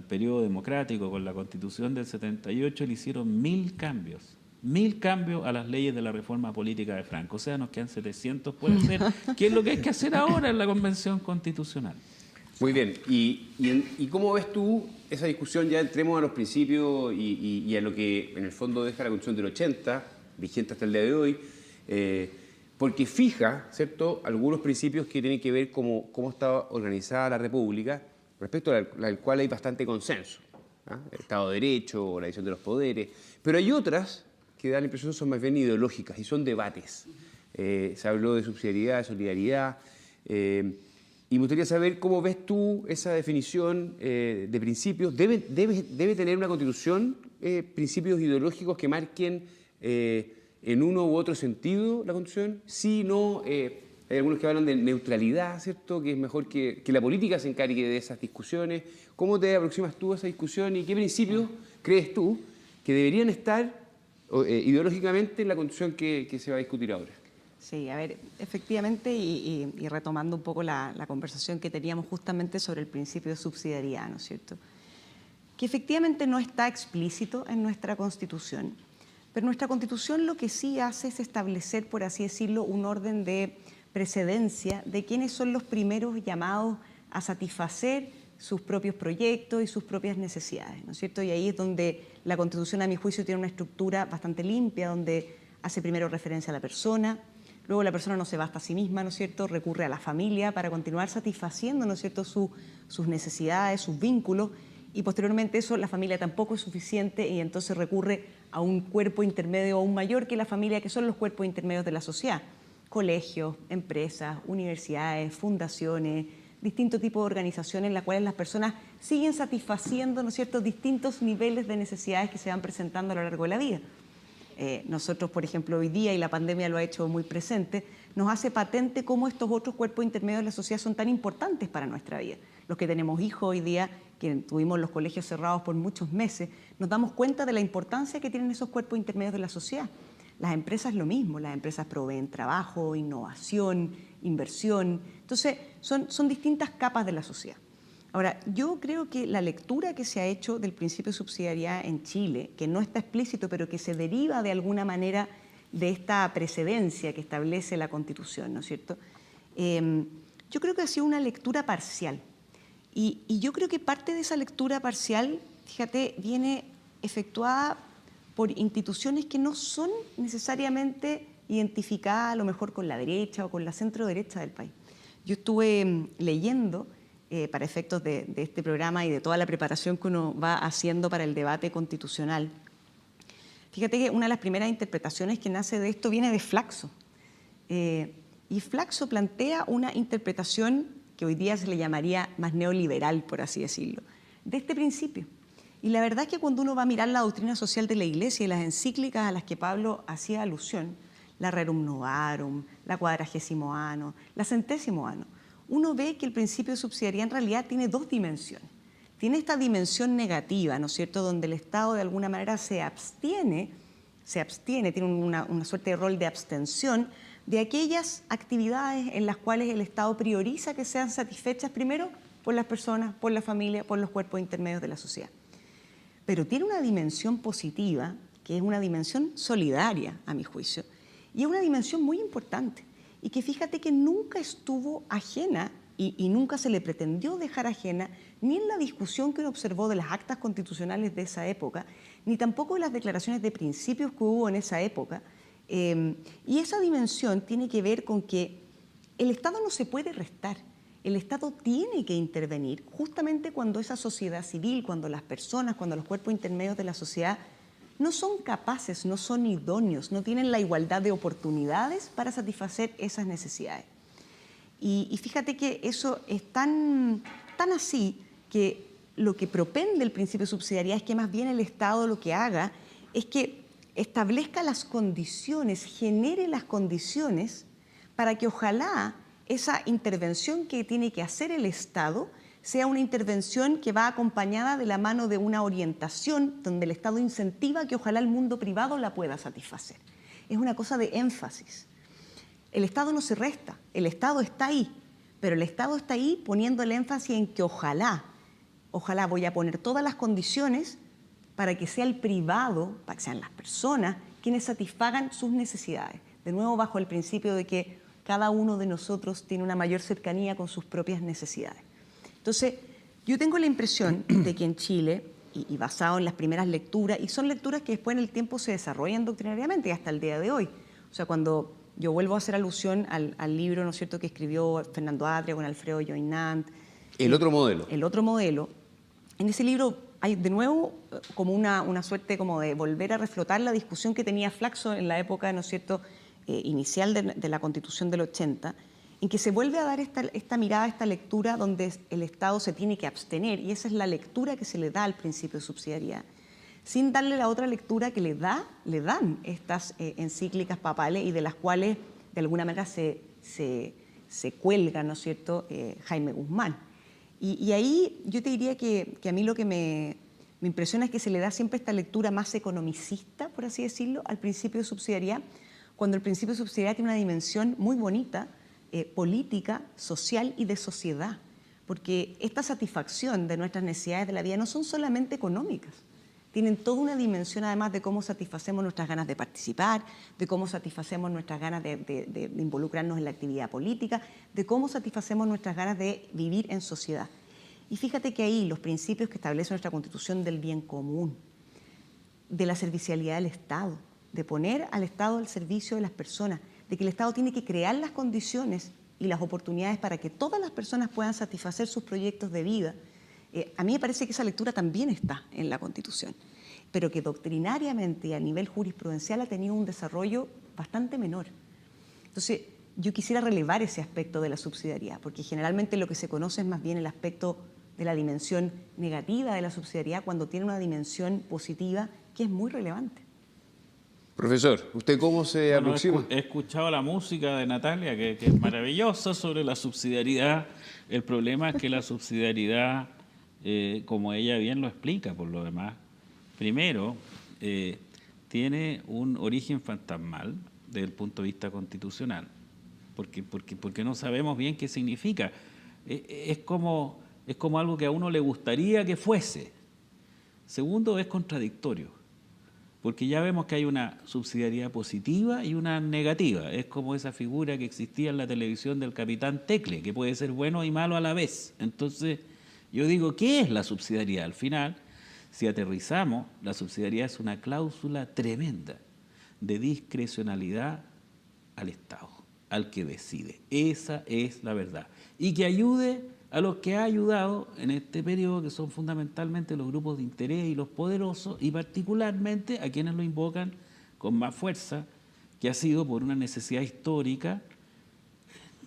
periodo democrático con la Constitución del 78, le hicieron 1000 cambios. 1000 cambios a las leyes de la reforma política de Franco. O sea, nos quedan 700 por hacer. ¿Qué es lo que hay que hacer ahora en la Convención Constitucional? Muy bien. ¿Y cómo ves tú esa discusión? Ya entremos a los principios y a lo que en el fondo deja la Constitución del 80, vigente hasta el día de hoy, porque fija, ¿cierto?, algunos principios que tienen que ver cómo está organizada la República, respecto al cual hay bastante consenso. El Estado de Derecho, la división de los poderes, pero hay otras que dan la impresión son más bien ideológicas y son debates. Se habló de subsidiariedad, de solidaridad, y me gustaría saber cómo ves tú esa definición de principios. ¿Debe tener una Constitución principios ideológicos que marquen en uno u otro sentido la Constitución? Sí, no. Hay algunos que hablan de neutralidad, ¿cierto?, que es mejor que la política se encargue de esas discusiones. ¿Cómo te aproximas tú a esa discusión y qué principios crees tú que deberían estar ideológicamente en la Constitución que se va a discutir ahora? Sí, a ver, efectivamente, y retomando un poco la conversación que teníamos justamente sobre el principio de subsidiariedad, ¿no es cierto?, que efectivamente no está explícito en nuestra Constitución, pero nuestra Constitución lo que sí hace es establecer, por así decirlo, un orden de precedencia de quiénes son los primeros llamados a satisfacer sus propios proyectos y sus propias necesidades, ¿no es cierto? Y ahí es donde la Constitución, a mi juicio, tiene una estructura bastante limpia, donde hace primero referencia a la persona, luego la persona no se basta a sí misma, ¿no es cierto?, recurre a la familia para continuar satisfaciendo, ¿no es cierto?, sus necesidades, sus vínculos, y posteriormente eso, la familia tampoco es suficiente y entonces recurre a un cuerpo intermedio aún mayor que la familia, que son los cuerpos intermedios de la sociedad: colegios, empresas, universidades, fundaciones, distintos tipos de organizaciones en las cuales las personas siguen satisfaciendo, ¿no es cierto?, distintos niveles de necesidades que se van presentando a lo largo de la vida. Nosotros, por ejemplo, hoy día, y la pandemia lo ha hecho muy presente, nos hace patente cómo estos otros cuerpos intermedios de la sociedad son tan importantes para nuestra vida. Los que tenemos hijos hoy día, que tuvimos los colegios cerrados por muchos meses, nos damos cuenta de la importancia que tienen esos cuerpos intermedios de la sociedad. Las empresas lo mismo, las empresas proveen trabajo, innovación, inversión. Entonces, son distintas capas de la sociedad. Ahora, yo creo que la lectura que se ha hecho del principio de subsidiariedad en Chile, que no está explícito, pero que se deriva de alguna manera de esta precedencia que establece la Constitución, ¿no es cierto?, yo creo que ha sido una lectura parcial. Y yo creo que parte de esa lectura parcial, fíjate, viene efectuada por instituciones que no son necesariamente identificadas a lo mejor con la derecha o con la centro derecha del país. Yo estuve leyendo, para efectos de este programa y de toda la preparación que uno va haciendo para el debate constitucional, fíjate que una de las primeras interpretaciones que nace de esto viene de Flaxo. Y Flaxo plantea una interpretación que hoy día se le llamaría más neoliberal, por así decirlo, de este principio. Y la verdad es que cuando uno va a mirar la doctrina social de la Iglesia y las encíclicas a las que Pablo hacía alusión, la Rerum Novarum, la Quadragesimo Anno, la Centésimo Anno, uno ve que el principio de subsidiariedad en realidad tiene dos dimensiones. Tiene esta dimensión negativa, ¿no es cierto?, donde el Estado de alguna manera se abstiene, tiene una suerte de rol de abstención de aquellas actividades en las cuales el Estado prioriza que sean satisfechas primero por las personas, por la familia, por los cuerpos intermedios de la sociedad. Pero tiene una dimensión positiva, que es una dimensión solidaria, a mi juicio, y es una dimensión muy importante, y que fíjate que nunca estuvo ajena y nunca se le pretendió dejar ajena ni en la discusión que uno observó de las actas constitucionales de esa época, ni tampoco en las declaraciones de principios que hubo en esa época. Y esa dimensión tiene que ver con que el Estado no se puede restar, el Estado tiene que intervenir justamente cuando esa sociedad civil, cuando las personas, cuando los cuerpos intermedios de la sociedad no son capaces, no son idóneos, no tienen la igualdad de oportunidades para satisfacer esas necesidades. Y fíjate que eso es tan así que lo que propende el principio de subsidiariedad es que más bien el Estado lo que haga es que establezca las condiciones, genere las condiciones para que ojalá esa intervención que tiene que hacer el Estado sea una intervención que va acompañada de la mano de una orientación donde el Estado incentiva que ojalá el mundo privado la pueda satisfacer. Es una cosa de énfasis. El Estado no se resta, el Estado está ahí, pero el Estado está ahí poniendo el énfasis en que ojalá voy a poner todas las condiciones para que sea el privado, para que sean las personas quienes satisfagan sus necesidades. De nuevo, bajo el principio de que cada uno de nosotros tiene una mayor cercanía con sus propias necesidades. Entonces, yo tengo la impresión de que en Chile, y basado en las primeras lecturas, y son lecturas que después en el tiempo se desarrollan doctrinariamente hasta el día de hoy. O sea, cuando yo vuelvo a hacer alusión al libro, ¿no es cierto?, que escribió Fernando Atria con Alfredo Joinant. El otro modelo. El otro modelo. En ese libro hay de nuevo como una suerte como de volver a reflotar la discusión que tenía Flaxo en la época, ¿no es cierto?, inicial de la Constitución del 80, en que se vuelve a dar esta mirada, esta lectura donde el Estado se tiene que abstener, y esa es la lectura que se le da al principio de subsidiariedad, sin darle la otra lectura que le dan estas encíclicas papales y de las cuales de alguna manera se cuelga, ¿no es cierto?, Jaime Guzmán. Y ahí yo te diría que a mí lo que me impresiona es que se le da siempre esta lectura más economicista, por así decirlo, al principio de subsidiariedad, cuando el principio de subsidiariedad tiene una dimensión muy bonita, política, social y de sociedad, porque esta satisfacción de nuestras necesidades de la vida no son solamente económicas, tienen toda una dimensión además de cómo satisfacemos nuestras ganas de participar, de cómo satisfacemos nuestras ganas de involucrarnos en la actividad política, de cómo satisfacemos nuestras ganas de vivir en sociedad. Y fíjate que ahí los principios que establece nuestra Constitución del bien común, de la servicialidad del Estado, de poner al Estado al servicio de las personas, de que el Estado tiene que crear las condiciones y las oportunidades para que todas las personas puedan satisfacer sus proyectos de vida. A mí me parece que esa lectura también está en la Constitución, pero que doctrinariamente y a nivel jurisprudencial ha tenido un desarrollo bastante menor. Entonces, yo quisiera relevar ese aspecto de la subsidiariedad, porque generalmente lo que se conoce es más bien el aspecto de la dimensión negativa de la subsidiariedad cuando tiene una dimensión positiva que es muy relevante. Profesor, ¿usted cómo se aproxima? He escuchado la música de Natalia, que es maravillosa sobre la subsidiariedad. El problema es que la subsidiariedad, como ella bien lo explica por lo demás, primero, tiene un origen fantasmal desde el punto de vista constitucional, porque no sabemos bien qué significa. Es como algo que a uno le gustaría que fuese. Segundo, es contradictorio, porque ya vemos que hay una subsidiariedad positiva y una negativa. Es como esa figura que existía en la televisión del Capitán Tecle, que puede ser bueno y malo a la vez. Entonces, yo digo, ¿qué es la subsidiariedad? Al final, si aterrizamos, la subsidiariedad es una cláusula tremenda de discrecionalidad al Estado, al que decide. Esa es la verdad. Y que ayude a los que ha ayudado en este periodo, que son fundamentalmente los grupos de interés y los poderosos, y particularmente a quienes lo invocan con más fuerza, que ha sido por una necesidad histórica,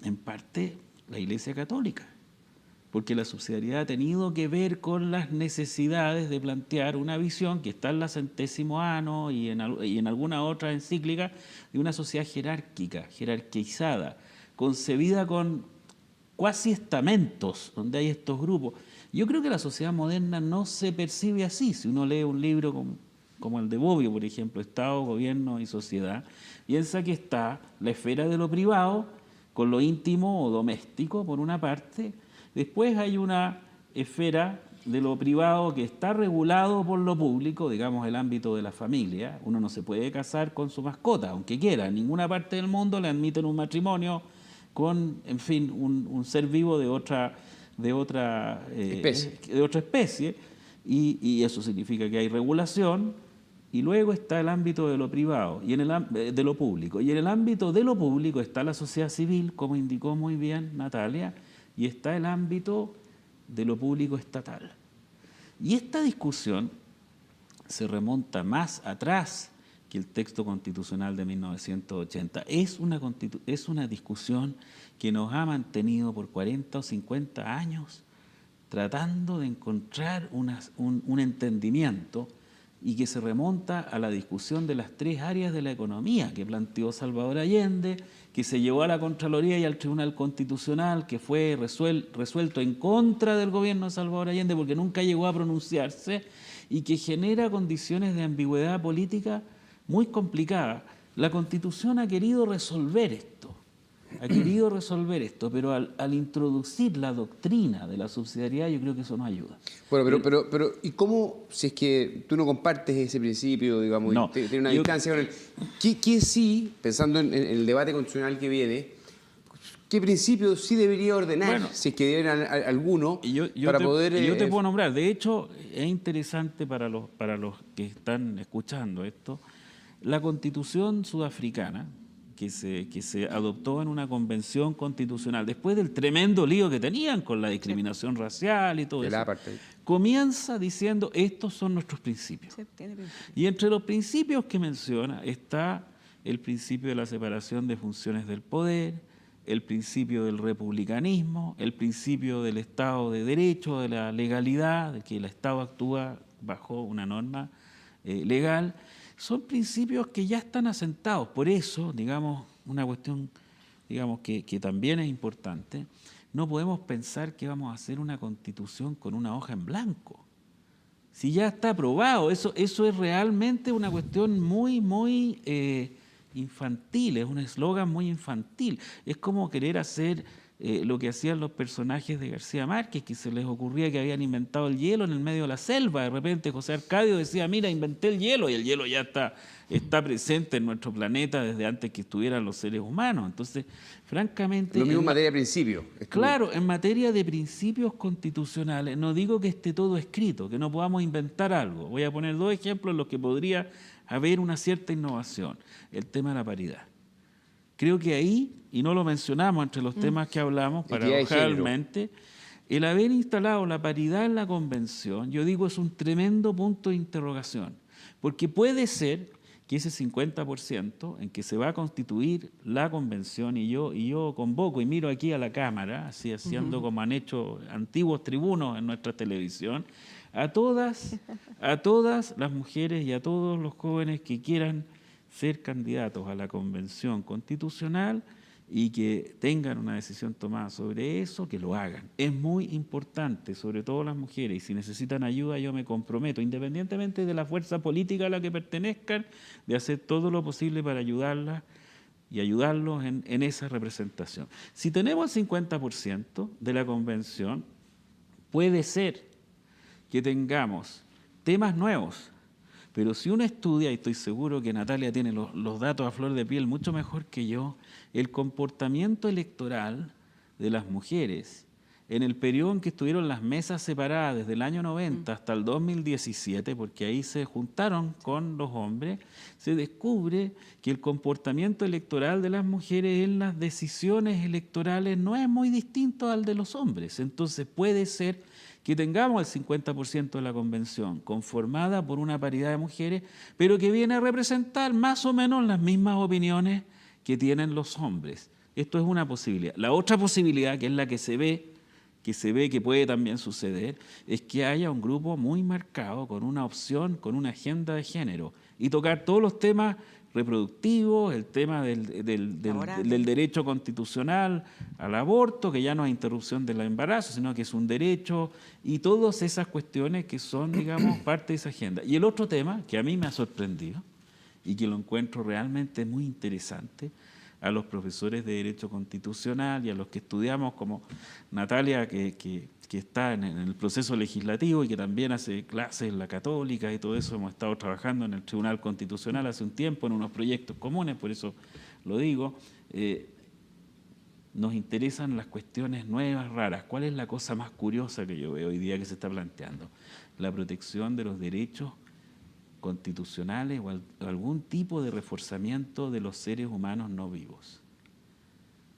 en parte, la Iglesia Católica. Porque la subsidiariedad ha tenido que ver con las necesidades de plantear una visión que está en la Centésimo Ano y en alguna otra encíclica, de una sociedad jerárquica, jerarquizada, concebida con cuasi estamentos, donde hay estos grupos. Yo creo que la sociedad moderna no se percibe así. Si uno lee un libro como el de Bobbio, por ejemplo, Estado, Gobierno y Sociedad, piensa que está la esfera de lo privado con lo íntimo o doméstico, por una parte. Después hay una esfera de lo privado que está regulado por lo público, digamos el ámbito de la familia. Uno no se puede casar con su mascota, aunque quiera. En ninguna parte del mundo le admiten un matrimonio con, en fin, un ser vivo de otra especie, y eso significa que hay regulación, y luego está el ámbito de lo privado y de lo público. Y en el ámbito de lo público está la sociedad civil, como indicó muy bien Natalia, y está el ámbito de lo público estatal. Y esta discusión se remonta más atrás que el texto constitucional de 1980. Es una discusión que nos ha mantenido por 40 o 50 años tratando de encontrar un entendimiento y que se remonta a la discusión de las 3 áreas de la economía que planteó Salvador Allende, que se llevó a la Contraloría y al Tribunal Constitucional, que fue resuelto en contra del gobierno de Salvador Allende porque nunca llegó a pronunciarse y que genera condiciones de ambigüedad política muy complicadas. La Constitución ha querido resolver esto, pero al introducir la doctrina de la subsidiariedad, yo creo que eso no ayuda. Bueno, pero ¿y cómo, si es que tú no compartes ese principio, digamos, No, y tienes una distancia con él, ¿qué sí, pensando en el debate constitucional que viene, qué principio sí debería ordenar, Bueno, si es que deben alguno, para poder... yo te puedo nombrar. De hecho, es interesante para los que están escuchando esto, la Constitución sudafricana, que se adoptó en una convención constitucional, después del tremendo lío que tenían con la discriminación racial y todo eso, comienza diciendo, estos son nuestros principios. Sí, tiene principio. Y entre los principios que menciona está el principio de la separación de funciones del poder, el principio del republicanismo, el principio del Estado de Derecho, de la legalidad, de que el Estado actúa bajo una norma legal. Son principios que ya están asentados. Por eso, digamos, una cuestión que también es importante, no podemos pensar que vamos a hacer una constitución con una hoja en blanco. Si ya está aprobado, eso es realmente una cuestión muy infantil, es un eslogan muy infantil. Es como querer hacer lo que hacían los personajes de García Márquez, que se les ocurría que habían inventado el hielo en el medio de la selva. De repente José Arcadio decía, mira, inventé el hielo, y el hielo ya está presente en nuestro planeta desde antes que estuvieran los seres humanos. Entonces, francamente... Lo mismo en materia de principios. Claro, en materia de principios constitucionales, no digo que esté todo escrito, que no podamos inventar algo. Voy a poner 2 ejemplos en los que podría haber una cierta innovación. El tema de la paridad. Creo que ahí, y no lo mencionamos entre los temas que hablamos, paradojalmente, el haber instalado la paridad en la convención, yo digo, es un tremendo punto de interrogación, porque puede ser que ese 50% en que se va a constituir la convención, y yo convoco y miro aquí a la Cámara, así haciendo como han hecho antiguos tribunos en nuestra televisión, a todas las mujeres y a todos los jóvenes que quieran ser candidatos a la Convención Constitucional y que tengan una decisión tomada sobre eso, que lo hagan. Es muy importante, sobre todo las mujeres, y si necesitan ayuda yo me comprometo, independientemente de la fuerza política a la que pertenezcan, de hacer todo lo posible para ayudarlas y ayudarlos en esa representación. Si tenemos el 50% de la Convención, puede ser que tengamos temas nuevos. Pero si uno estudia, y estoy seguro que Natalia tiene los datos a flor de piel mucho mejor que yo, el comportamiento electoral de las mujeres en el periodo en que estuvieron las mesas separadas desde el año 90 hasta el 2017, porque ahí se juntaron con los hombres, se descubre que el comportamiento electoral de las mujeres en las decisiones electorales no es muy distinto al de los hombres. Entonces puede ser que tengamos el 50% de la convención conformada por una paridad de mujeres, pero que viene a representar más o menos las mismas opiniones que tienen los hombres. Esto es una posibilidad. La otra posibilidad, que es la que se ve que puede también suceder, es que haya un grupo muy marcado con una opción, con una agenda de género, y tocar todos los temas reproductivos, el tema del derecho constitucional al aborto, que ya no es interrupción del embarazo, sino que es un derecho, y todas esas cuestiones que son, digamos, parte de esa agenda. Y el otro tema, que a mí me ha sorprendido, y que lo encuentro realmente muy interesante, a los profesores de Derecho Constitucional y a los que estudiamos, como Natalia, que está en el proceso legislativo y que también hace clases en la Católica y todo eso. Hemos estado trabajando en el Tribunal Constitucional hace un tiempo en unos proyectos comunes, por eso lo digo. Nos interesan las cuestiones nuevas, raras. ¿Cuál es la cosa más curiosa que yo veo hoy día que se está planteando? La protección de los derechos constitucionales o algún tipo de reforzamiento de los seres humanos no vivos,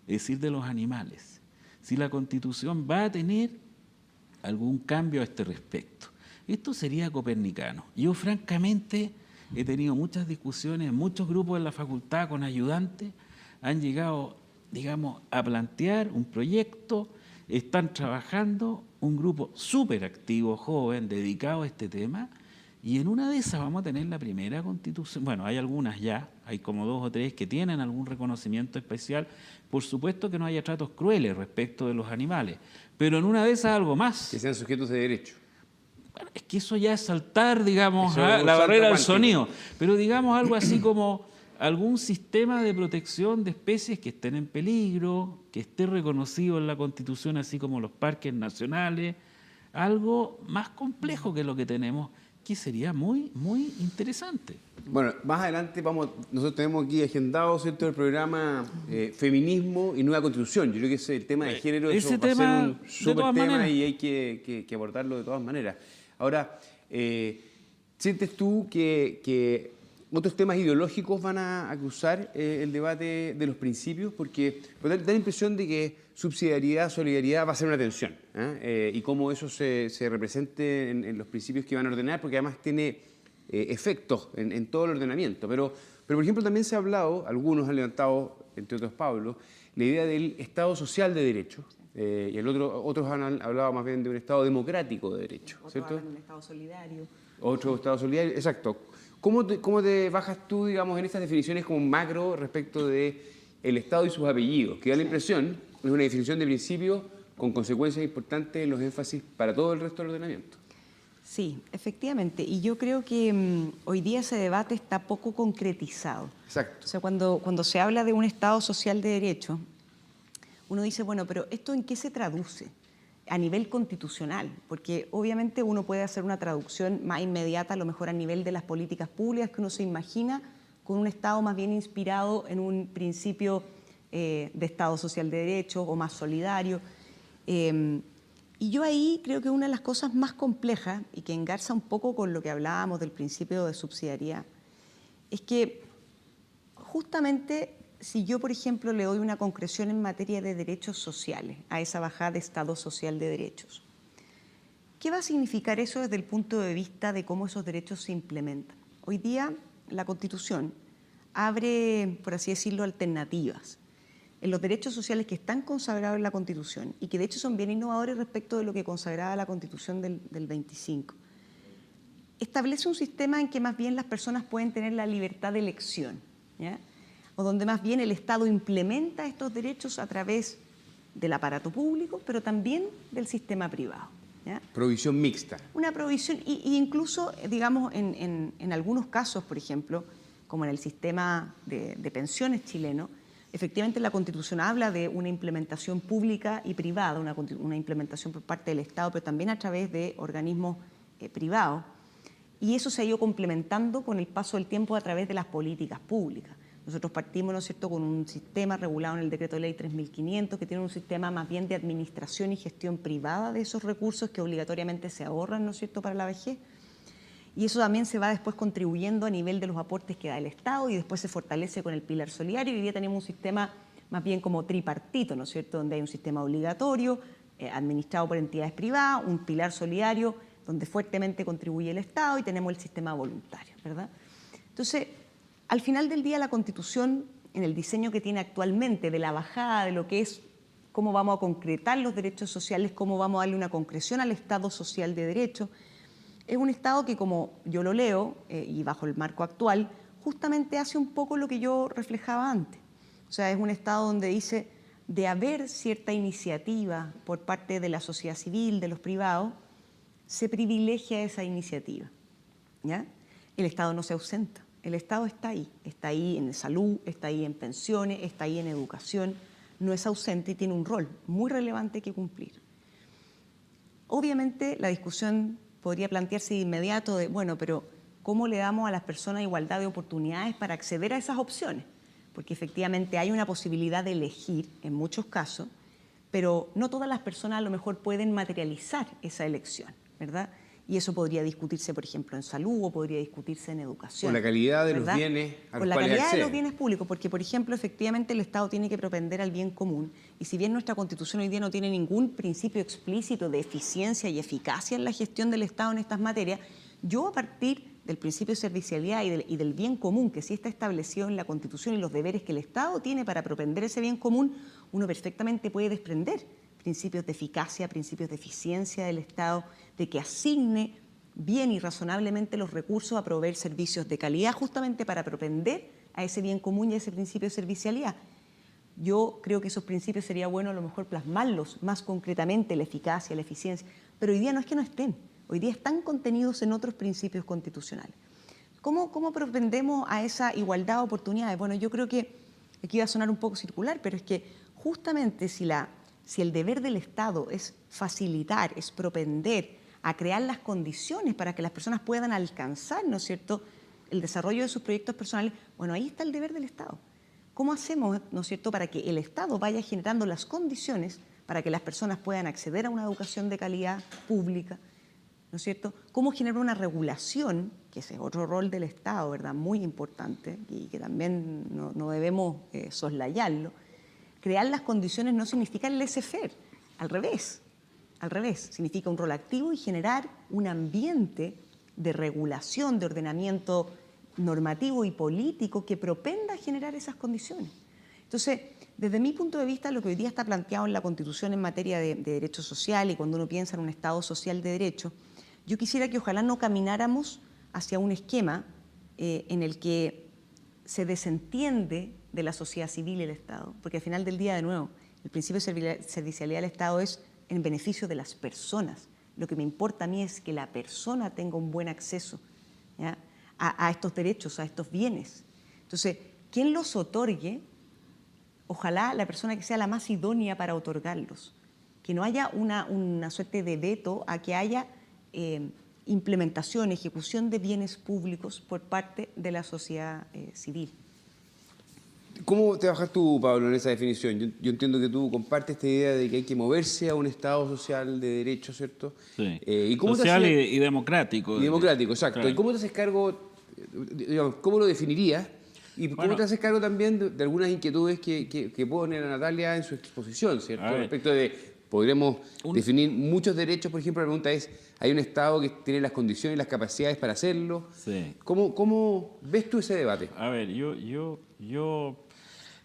es decir, de los animales. Si la Constitución va a tener algún cambio a este respecto, esto sería copernicano. Yo francamente he tenido muchas discusiones, muchos grupos en la facultad con ayudantes han llegado, digamos, a plantear un proyecto, están trabajando, un grupo súper activo, joven, dedicado a este tema, Y en una de esas vamos a tener la primera constitución. Bueno, hay algunas ya, hay como 2 o 3 que tienen algún reconocimiento especial. Por supuesto que no haya tratos crueles respecto de los animales, pero en una de esas algo más. Que sean sujetos de derecho. Bueno, es que eso ya es saltar, digamos, Eso es un la salto barrera del cuántico. sonido. Pero digamos algo así como algún sistema de protección de especies que estén en peligro, que esté reconocido en la Constitución, así como los parques nacionales. Algo más complejo que lo que tenemos, que sería muy, muy interesante. Bueno, más adelante nosotros tenemos aquí agendado, ¿cierto?, el programa Feminismo y Nueva Constitución. Yo creo que ese el tema de género Ese eso va a tema, ser un de súper todas tema maneras. y hay que abordarlo de todas maneras. Ahora, ¿sientes tú que otros temas ideológicos van a cruzar el debate de los principios? Porque da la impresión de que subsidiariedad, solidaridad va a ser una tensión, y cómo eso se represente en los principios que van a ordenar, porque además tiene efectos en todo el ordenamiento. Pero, por ejemplo, también se ha hablado, algunos han levantado, entre otros Pablo, la idea del Estado social de derecho, y otros han hablado más bien de un Estado democrático de derecho, ¿cierto? Otros hablan de un Estado solidario. Otro Estado solidario, exacto. ¿Cómo te bajas tú, digamos, en estas definiciones como macro respecto de el Estado y sus apellidos? Que da la impresión, es una definición de principio con consecuencias importantes en los énfasis para todo el resto del ordenamiento. Sí, efectivamente. Y yo creo que hoy día ese debate está poco concretizado. Exacto. O sea, cuando se habla de un Estado social de derecho, uno dice, bueno, pero ¿esto en qué se traduce? A nivel constitucional, porque obviamente uno puede hacer una traducción más inmediata, a lo mejor a nivel de las políticas públicas que uno se imagina, con un Estado más bien inspirado en un principio de Estado social de derecho o más solidario. Y yo ahí creo que una de las cosas más complejas y que engarza un poco con lo que hablábamos del principio de subsidiariedad, es que justamente si yo, por ejemplo, le doy una concreción en materia de derechos sociales a esa bajada de Estado social de derechos, ¿qué va a significar eso desde el punto de vista de cómo esos derechos se implementan? Hoy día la Constitución abre, por así decirlo, alternativas en los derechos sociales que están consagrados en la Constitución y que de hecho son bien innovadores respecto de lo que consagraba la Constitución del 25. Establece un sistema en que más bien las personas pueden tener la libertad de elección, ¿ya? O donde más bien el Estado implementa estos derechos a través del aparato público, pero también del sistema privado, ¿ya? Provisión mixta. Una provisión, y incluso, digamos, en algunos casos, por ejemplo, como en el sistema de pensiones chileno, efectivamente la Constitución habla de una implementación pública y privada, una implementación por parte del Estado, pero también a través de organismos privados. Y eso se ha ido complementando con el paso del tiempo a través de las políticas públicas. Nosotros partimos, ¿no es cierto?, con un sistema regulado en el Decreto de Ley 3500, que tiene un sistema más bien de administración y gestión privada de esos recursos que obligatoriamente se ahorran, ¿no es cierto?, para la vejez. Y eso también se va después contribuyendo a nivel de los aportes que da el Estado y después se fortalece con el pilar solidario. Y hoy día tenemos un sistema más bien como tripartito, ¿no es cierto?, donde hay un sistema obligatorio, administrado por entidades privadas, un pilar solidario, donde fuertemente contribuye el Estado, y tenemos el sistema voluntario, ¿verdad? Entonces, al final del día, la Constitución, en el diseño que tiene actualmente de la bajada de lo que es cómo vamos a concretar los derechos sociales, cómo vamos a darle una concreción al Estado social de derecho, es un Estado que, como yo lo leo, y bajo el marco actual, justamente hace un poco lo que yo reflejaba antes. O sea, es un Estado donde dice, de haber cierta iniciativa por parte de la sociedad civil, de los privados, se privilegia esa iniciativa, ¿ya? El Estado no se ausenta, el Estado está ahí en salud, está ahí en pensiones, está ahí en educación, no es ausente y tiene un rol muy relevante que cumplir. Obviamente la discusión podría plantearse de inmediato de, bueno, pero ¿cómo le damos a las personas igualdad de oportunidades para acceder a esas opciones? Porque efectivamente hay una posibilidad de elegir en muchos casos, pero no todas las personas a lo mejor pueden materializar esa elección, ¿verdad? Y eso podría discutirse, por ejemplo, en salud o podría discutirse en educación. Con la calidad de ¿verdad? los bienes a Con los la cuales calidad de los acceden. bienes públicos, porque, por ejemplo, efectivamente el Estado tiene que propender al bien común, y si bien nuestra Constitución hoy día no tiene ningún principio explícito de eficiencia y eficacia en la gestión del Estado en estas materias, yo a partir del principio de servicialidad y del bien común que sí está establecido en la Constitución y los deberes que el Estado tiene para propender ese bien común, uno perfectamente puede desprender principios de eficacia, principios de eficiencia del Estado, de que asigne bien y razonablemente los recursos a proveer servicios de calidad, justamente para propender a ese bien común y a ese principio de servicialidad. Yo creo que esos principios sería bueno a lo mejor plasmarlos más concretamente, la eficacia, la eficiencia, pero hoy día no es que no estén, hoy día están contenidos en otros principios constitucionales. ¿Cómo propendemos a esa igualdad de oportunidades? Bueno, yo creo que aquí va a sonar un poco circular, pero es que justamente si el deber del Estado es facilitar, es propender a crear las condiciones para que las personas puedan alcanzar, ¿no es cierto?, el desarrollo de sus proyectos personales, bueno, ahí está el deber del Estado. ¿Cómo hacemos, ¿no es cierto?, para que el Estado vaya generando las condiciones para que las personas puedan acceder a una educación de calidad pública, ¿no es cierto? ¿Cómo generar una regulación, que ese es otro rol del Estado, ¿verdad?, muy importante y que también no debemos soslayarlo? Crear las condiciones no significa el laissez-faire, al revés, significa un rol activo y generar un ambiente de regulación, de ordenamiento normativo y político que propenda a generar esas condiciones. Entonces, desde mi punto de vista, lo que hoy día está planteado en la Constitución en materia de derechos sociales y cuando uno piensa en un Estado social de derecho, yo quisiera que ojalá no camináramos hacia un esquema en el que se desentiende de la sociedad civil y el Estado, porque al final del día, de nuevo, el principio de servicialidad del Estado es en beneficio de las personas. Lo que me importa a mí es que la persona tenga un buen acceso, ¿ya?, a estos derechos, a estos bienes. Entonces, quien los otorgue, ojalá la persona que sea la más idónea para otorgarlos, que no haya una suerte de veto a que haya implementación, ejecución de bienes públicos por parte de la sociedad civil. ¿Cómo te bajas tú, Pablo, en esa definición? Yo entiendo que tú compartes esta idea de que hay que moverse a un Estado social de derecho, ¿cierto? Sí. ¿Y cómo social y democrático. Y democrático, exacto. Claro. ¿Y cómo te haces cargo, digamos, cómo lo definirías? Y cómo te haces cargo también de algunas inquietudes que pone la Natalia en su exposición, ¿cierto? Respecto de, podremos definir muchos derechos, por ejemplo, la pregunta es, ¿hay un Estado que tiene las condiciones y las capacidades para hacerlo? Sí. ¿Cómo ves tú ese debate? A ver, yo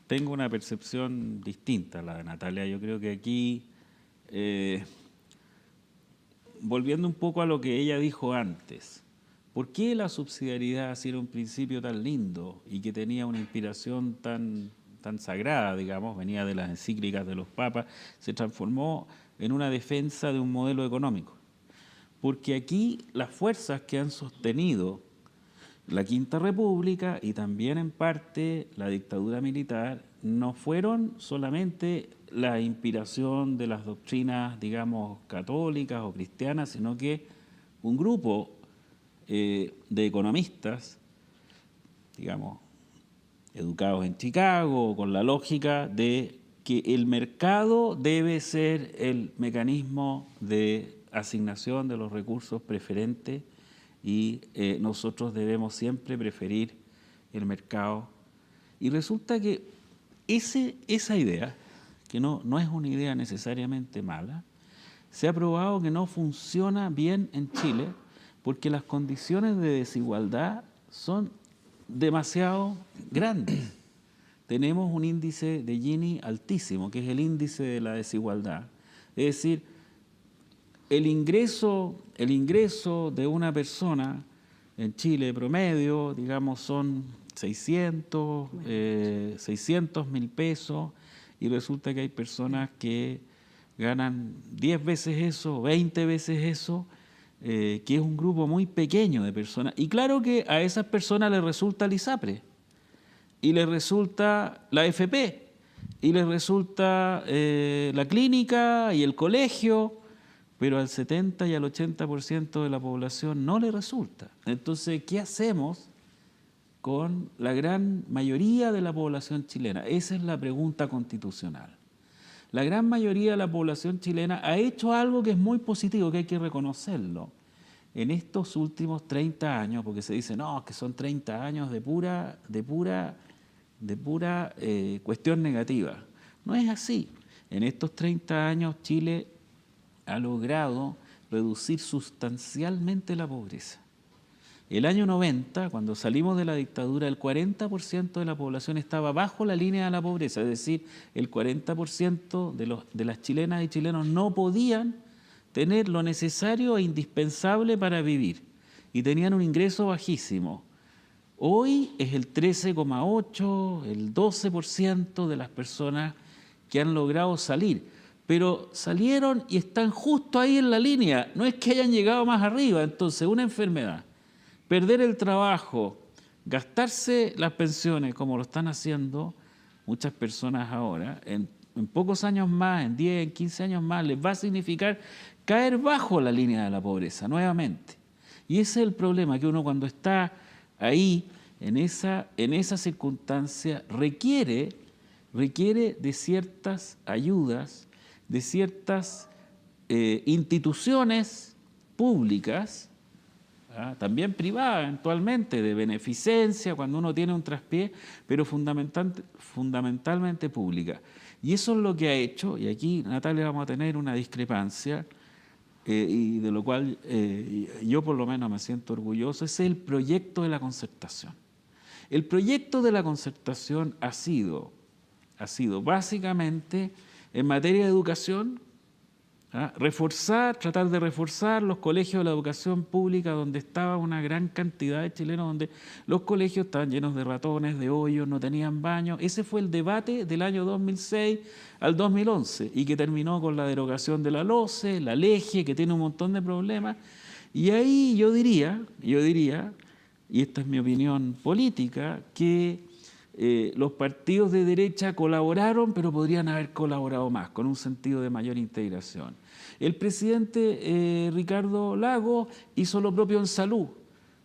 tengo una percepción distinta a la de Natalia. Yo creo que aquí, volviendo un poco a lo que ella dijo antes, ¿por qué la subsidiariedad ha sido un principio tan lindo y que tenía una inspiración tan sagrada, digamos, venía de las encíclicas de los papas, se transformó en una defensa de un modelo económico? Porque aquí las fuerzas que han sostenido la Quinta República y también en parte la dictadura militar no fueron solamente la inspiración de las doctrinas, digamos, católicas o cristianas, sino que un grupo de economistas, digamos, educados en Chicago, con la lógica de que el mercado debe ser el mecanismo de asignación de los recursos preferentes y nosotros debemos siempre preferir el mercado. Y resulta que esa idea, que no es una idea necesariamente mala, se ha probado que no funciona bien en Chile porque las condiciones de desigualdad son demasiado grandes. Tenemos un índice de Gini altísimo, que es el índice de la desigualdad. Es decir, el ingreso de una persona en Chile promedio, digamos, son 600.000 pesos, y resulta que hay personas que ganan 10 veces eso, 20 veces eso, que es un grupo muy pequeño de personas. Y claro que a esas personas les resulta el ISAPRE, y les resulta la AFP, y les resulta la clínica y el colegio, pero al 70 y al 80% de la población no le resulta. Entonces, ¿qué hacemos con la gran mayoría de la población chilena? Esa es la pregunta constitucional. La gran mayoría de la población chilena ha hecho algo que es muy positivo, que hay que reconocerlo. En estos últimos 30 años, porque se dice, no, que son 30 años de pura cuestión negativa. No es así. En estos 30 años Chile ha logrado reducir sustancialmente la pobreza. El año 90, cuando salimos de la dictadura, el 40% de la población estaba bajo la línea de la pobreza, es decir, el 40% de las chilenas y chilenos no podían tener lo necesario e indispensable para vivir y tenían un ingreso bajísimo. Hoy es el 13,8%, el 12% de las personas que han logrado salir, pero salieron y están justo ahí en la línea, no es que hayan llegado más arriba. Entonces, una enfermedad, perder el trabajo, gastarse las pensiones como lo están haciendo muchas personas ahora, en pocos años más, en 10, en 15 años más, les va a significar caer bajo la línea de la pobreza nuevamente. Y ese es el problema, que uno cuando está ahí, en esa circunstancia, requiere de ciertas ayudas, de ciertas instituciones públicas, también privadas eventualmente, de beneficencia, cuando uno tiene un traspié, pero fundamentalmente pública. Y eso es lo que ha hecho, y aquí, Natalia, vamos a tener una discrepancia, y de lo cual yo por lo menos me siento orgulloso, es el proyecto de la concertación. El proyecto de la concertación ha sido básicamente en materia de educación, tratar de reforzar los colegios de la educación pública, donde estaba una gran cantidad de chilenos, donde los colegios estaban llenos de ratones, de hoyos, no tenían baños. Ese fue el debate del año 2006 al 2011 y que terminó con la derogación de la LOCE, la LEGE, que tiene un montón de problemas. Y ahí yo diría, y esta es mi opinión política, que los partidos de derecha colaboraron, pero podrían haber colaborado más, con un sentido de mayor integración. El presidente Ricardo Lagos hizo lo propio en salud,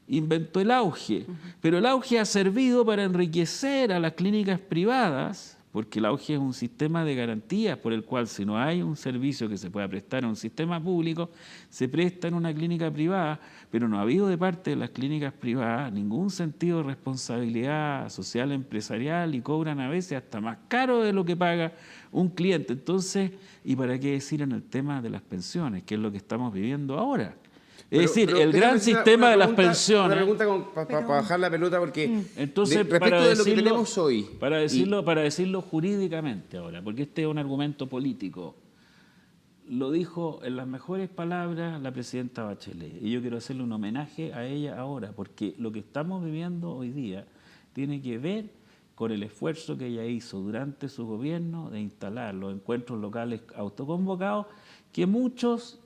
inventó el auge, pero el auge ha servido para enriquecer a las clínicas privadas, porque el auge es un sistema de garantías por el cual, si no hay un servicio que se pueda prestar en un sistema público, se presta en una clínica privada, pero no ha habido de parte de las clínicas privadas ningún sentido de responsabilidad social empresarial, y cobran a veces hasta más caro de lo que paga un cliente. Entonces, ¿y para qué decir en el tema de las pensiones, que es lo que estamos viviendo ahora? Es decir, el gran sistema de las pensiones. Una pregunta para bajar la pelota, porque entonces, respecto de lo que tenemos hoy. Para decirlo jurídicamente ahora, porque este es un argumento político. Lo dijo en las mejores palabras la presidenta Bachelet, y yo quiero hacerle un homenaje a ella ahora, porque lo que estamos viviendo hoy día tiene que ver con el esfuerzo que ella hizo durante su gobierno de instalar los encuentros locales autoconvocados, que muchos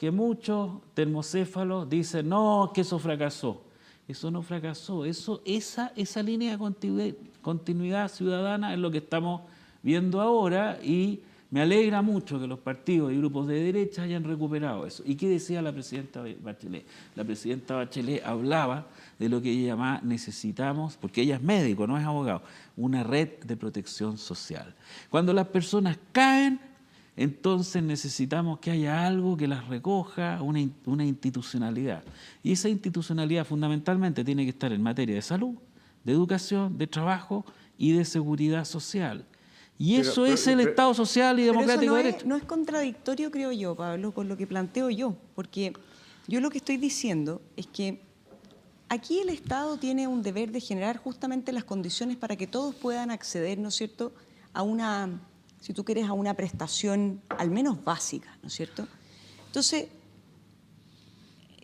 termocéfalos dicen, no, que eso fracasó. Eso no fracasó, esa línea de continuidad ciudadana es lo que estamos viendo ahora, y me alegra mucho que los partidos y grupos de derecha hayan recuperado eso. ¿Y qué decía la presidenta Bachelet? La presidenta Bachelet hablaba de lo que ella llamaba necesitamos, porque ella es médico, no es abogado, una red de protección social. Cuando las personas caen, entonces necesitamos que haya algo que las recoja, una institucionalidad. Y esa institucionalidad fundamentalmente tiene que estar en materia de salud, de educación, de trabajo y de seguridad social. Y eso es el Estado social y democrático de derecho. No es contradictorio, creo yo, Pablo, con lo que planteo yo, porque yo lo que estoy diciendo es que aquí el Estado tiene un deber de generar justamente las condiciones para que todos puedan acceder, ¿no es cierto?, a una, si tú quieres, a una prestación al menos básica, ¿no es cierto? Entonces,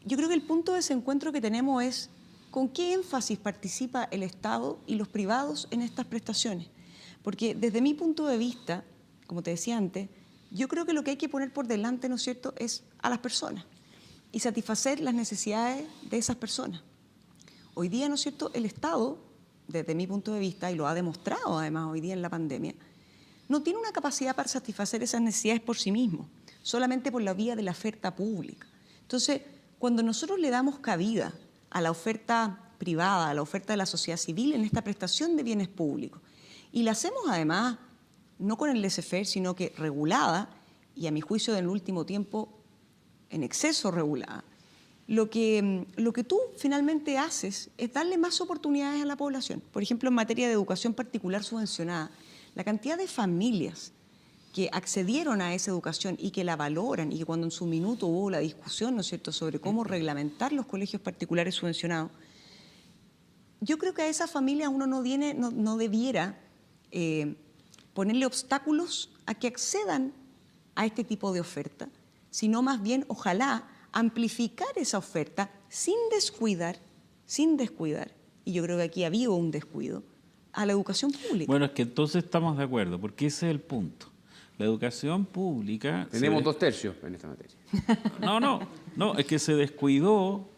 yo creo que el punto de desencuentro que tenemos es con qué énfasis participa el Estado y los privados en estas prestaciones. Porque desde mi punto de vista, como te decía antes, yo creo que lo que hay que poner por delante, ¿no es cierto?, es a las personas y satisfacer las necesidades de esas personas. Hoy día, ¿no es cierto?, el Estado, desde mi punto de vista, y lo ha demostrado además hoy día en la pandemia, no tiene una capacidad para satisfacer esas necesidades por sí mismo, solamente por la vía de la oferta pública. Entonces, cuando nosotros le damos cabida a la oferta privada, a la oferta de la sociedad civil en esta prestación de bienes públicos, y la hacemos además no con el laissez-faire, sino que regulada, y a mi juicio en el último tiempo en exceso regulada, lo que tú finalmente haces es darle más oportunidades a la población. Por ejemplo, en materia de educación particular subvencionada, la cantidad de familias que accedieron a esa educación y que la valoran, y que cuando en su minuto hubo la discusión, ¿no es cierto?, sobre cómo reglamentar los colegios particulares subvencionados, yo creo que a esas familias uno no debiera ponerle obstáculos a que accedan a este tipo de oferta, sino más bien, ojalá, amplificar esa oferta sin descuidar, y yo creo que aquí ha habido un descuido, a la educación pública. Bueno, es que entonces estamos de acuerdo, porque ese es el punto. La educación pública... Tenemos 2/3 en esta materia. No, es que se descuidó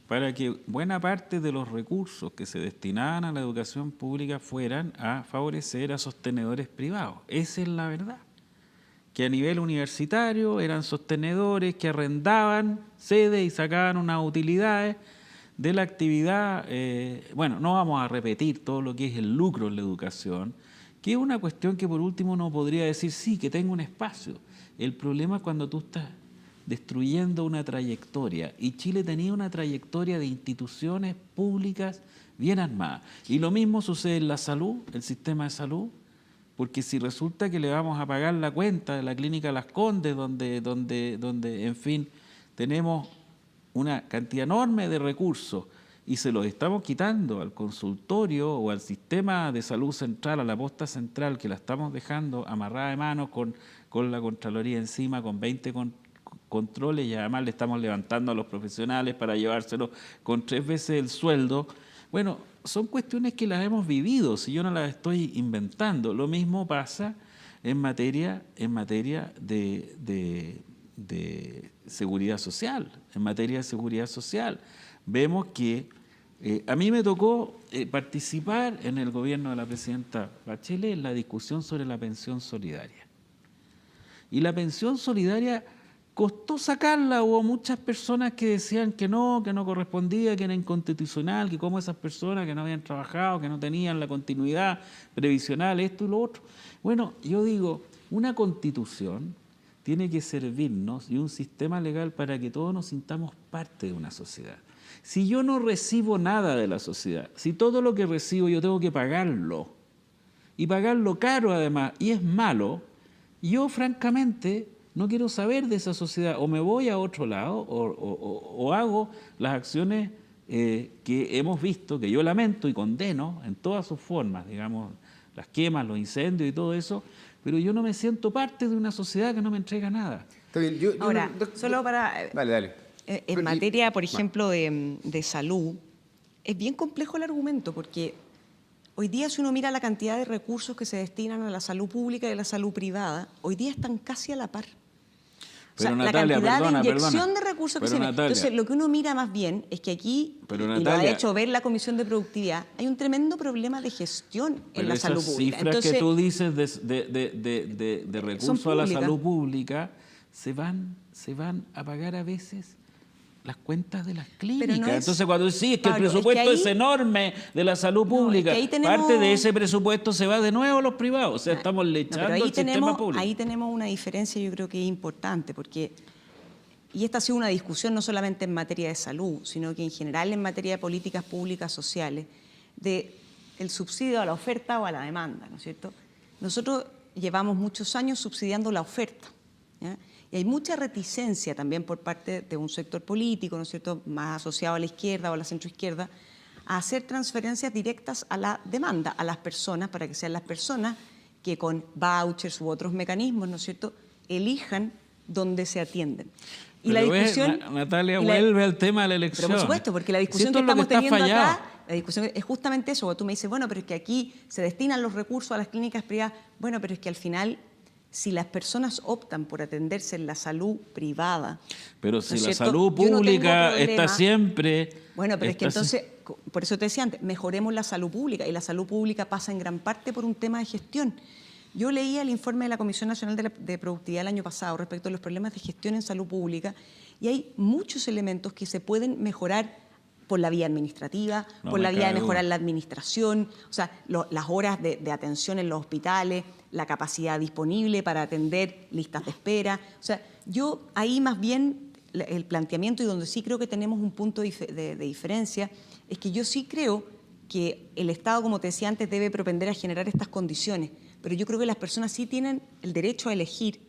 para que buena parte de los recursos que se destinaban a la educación pública fueran a favorecer a sostenedores privados. Esa es la verdad. Que a nivel universitario eran sostenedores que arrendaban sedes y sacaban unas utilidades de la actividad. Bueno, no vamos a repetir todo lo que es el lucro en la educación, que es una cuestión que por último uno podría decir, sí, que tengo un espacio. El problema es cuando tú estás destruyendo una trayectoria, y Chile tenía una trayectoria de instituciones públicas bien armadas. Y lo mismo sucede en la salud, el sistema de salud, porque si resulta que le vamos a pagar la cuenta de la Clínica Las Condes, donde en fin, tenemos una cantidad enorme de recursos y se los estamos quitando al consultorio o al sistema de salud central, a la posta central, que la estamos dejando amarrada de manos con la Contraloría encima, con 20 controles, y además le estamos levantando a los profesionales para llevárselos con 3 veces el sueldo. Bueno, son cuestiones que las hemos vivido, si yo no las estoy inventando. Lo mismo pasa en materia de seguridad social. En materia de seguridad social vemos que a mí me tocó participar en el gobierno de la presidenta Bachelet en la discusión sobre la pensión solidaria. Y la pensión solidaria costó sacarla, hubo muchas personas que decían que no correspondía, que era inconstitucional, que como esas personas que no habían trabajado, que no tenían la continuidad previsional, esto y lo otro. Bueno, yo digo, una constitución tiene que servirnos y un sistema legal para que todos nos sintamos parte de una sociedad. Si yo no recibo nada de la sociedad, si todo lo que recibo yo tengo que pagarlo, y pagarlo caro además, y es malo, yo francamente no quiero saber de esa sociedad, o me voy a otro lado, o hago las acciones que hemos visto, que yo lamento y condeno en todas sus formas, digamos, las quemas, los incendios y todo eso, pero yo no me siento parte de una sociedad que no me entrega nada. Está bien, Ahora, solo para... Dale. En materia, por ejemplo, de salud, es bien complejo el argumento, porque hoy día, si uno mira la cantidad de recursos que se destinan a la salud pública y a la salud privada, hoy día están casi a la par. Pero o sea, Natalia, la cantidad de inyección de recursos que se mete. Entonces, lo que uno mira más bien es que aquí, y lo ha hecho ver la Comisión de Productividad, hay un tremendo problema de gestión en la salud pública. Las cifras que tú dices de recursos a la salud pública se van a pagar a veces las cuentas de las clínicas. No es, entonces, cuando sí, es que Pablo, el presupuesto es enorme de la salud pública, es que tenemos, parte de ese presupuesto se va de nuevo a los privados. O sea, estamos lechando el sistema público. Ahí tenemos una diferencia, yo creo que es importante, porque, y esta ha sido una discusión no solamente en materia de salud, sino que en general en materia de políticas públicas sociales, de el subsidio a la oferta o a la demanda, ¿no es cierto? Nosotros llevamos muchos años subsidiando la oferta, ¿ya? Y hay mucha reticencia también por parte de un sector político, ¿no es cierto?, más asociado a la izquierda o a la centroizquierda, a hacer transferencias directas a la demanda, a las personas, para que sean las personas que con vouchers u otros mecanismos, ¿no es cierto?, elijan dónde se atienden. Y pero la discusión... Natalia, vuelve al tema de la elección. Pero por supuesto, porque la discusión que estamos teniendo acá, la discusión es justamente eso, cuando tú me dices, bueno, pero es que aquí se destinan los recursos a las clínicas privadas, bueno, pero es que al final... Si las personas optan por atenderse en la salud privada... Pero si la salud pública está siempre... Bueno, pero es que entonces, por eso te decía antes, mejoremos la salud pública, y la salud pública pasa en gran parte por un tema de gestión. Yo leía el informe de la Comisión Nacional de Productividad el año pasado respecto a los problemas de gestión en salud pública, y hay muchos elementos que se pueden mejorar por la vía administrativa, por la vía de mejorar la administración, o sea, las horas de atención en los hospitales, la capacidad disponible para atender listas de espera. O sea, yo ahí más bien el planteamiento, y donde sí creo que tenemos un punto de diferencia, es que yo sí creo que el Estado, como te decía antes, debe propender a generar estas condiciones, pero yo creo que las personas sí tienen el derecho a elegir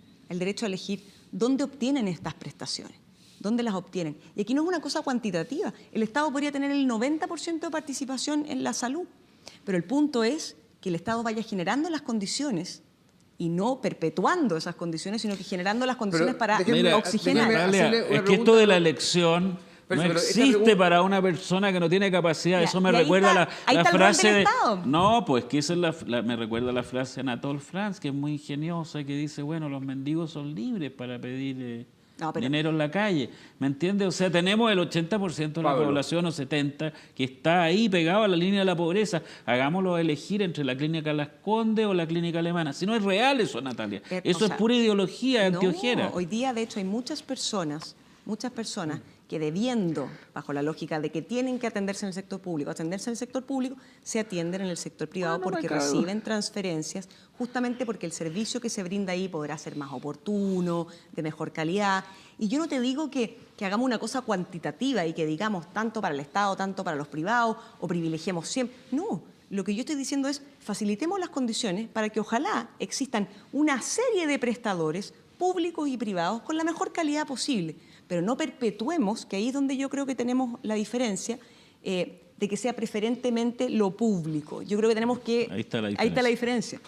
dónde obtienen estas prestaciones. ¿Dónde las obtienen? Y aquí no es una cosa cuantitativa. El Estado podría tener el 90% de participación en la salud, pero el punto es que el Estado vaya generando las condiciones y no perpetuando esas condiciones, sino que generando las condiciones para Mira, oxigenar. Natalia, es que esto de la elección no existe para una persona que no tiene capacidad. Eso me recuerda la frase de... No, pues que esa es me recuerda la frase de Anatole France, que es muy ingeniosa, que dice, bueno, los mendigos son libres para pedir dinero en la calle. ¿Me entiendes? O sea, tenemos el 80% de la población o 70% que está ahí pegado a la línea de la pobreza. Hagámoslo elegir entre la clínica Las Condes o la clínica alemana. Si no es real eso, Natalia. Eso es pura ideología antiojera. Hoy día, de hecho, hay muchas personas que debiendo, bajo la lógica de que tienen que atenderse en el sector público, se atienden en el sector privado porque reciben transferencias, justamente porque el servicio que se brinda ahí podrá ser más oportuno, de mejor calidad. Y yo no te digo que hagamos una cosa cuantitativa y que digamos tanto para el Estado, tanto para los privados, o privilegiemos siempre. No, lo que yo estoy diciendo es facilitemos las condiciones para que ojalá existan una serie de prestadores públicos y privados con la mejor calidad posible, pero no perpetuemos, que ahí es donde yo creo que tenemos la diferencia, de que sea preferentemente lo público. Yo creo que tenemos que... Ahí está la diferencia.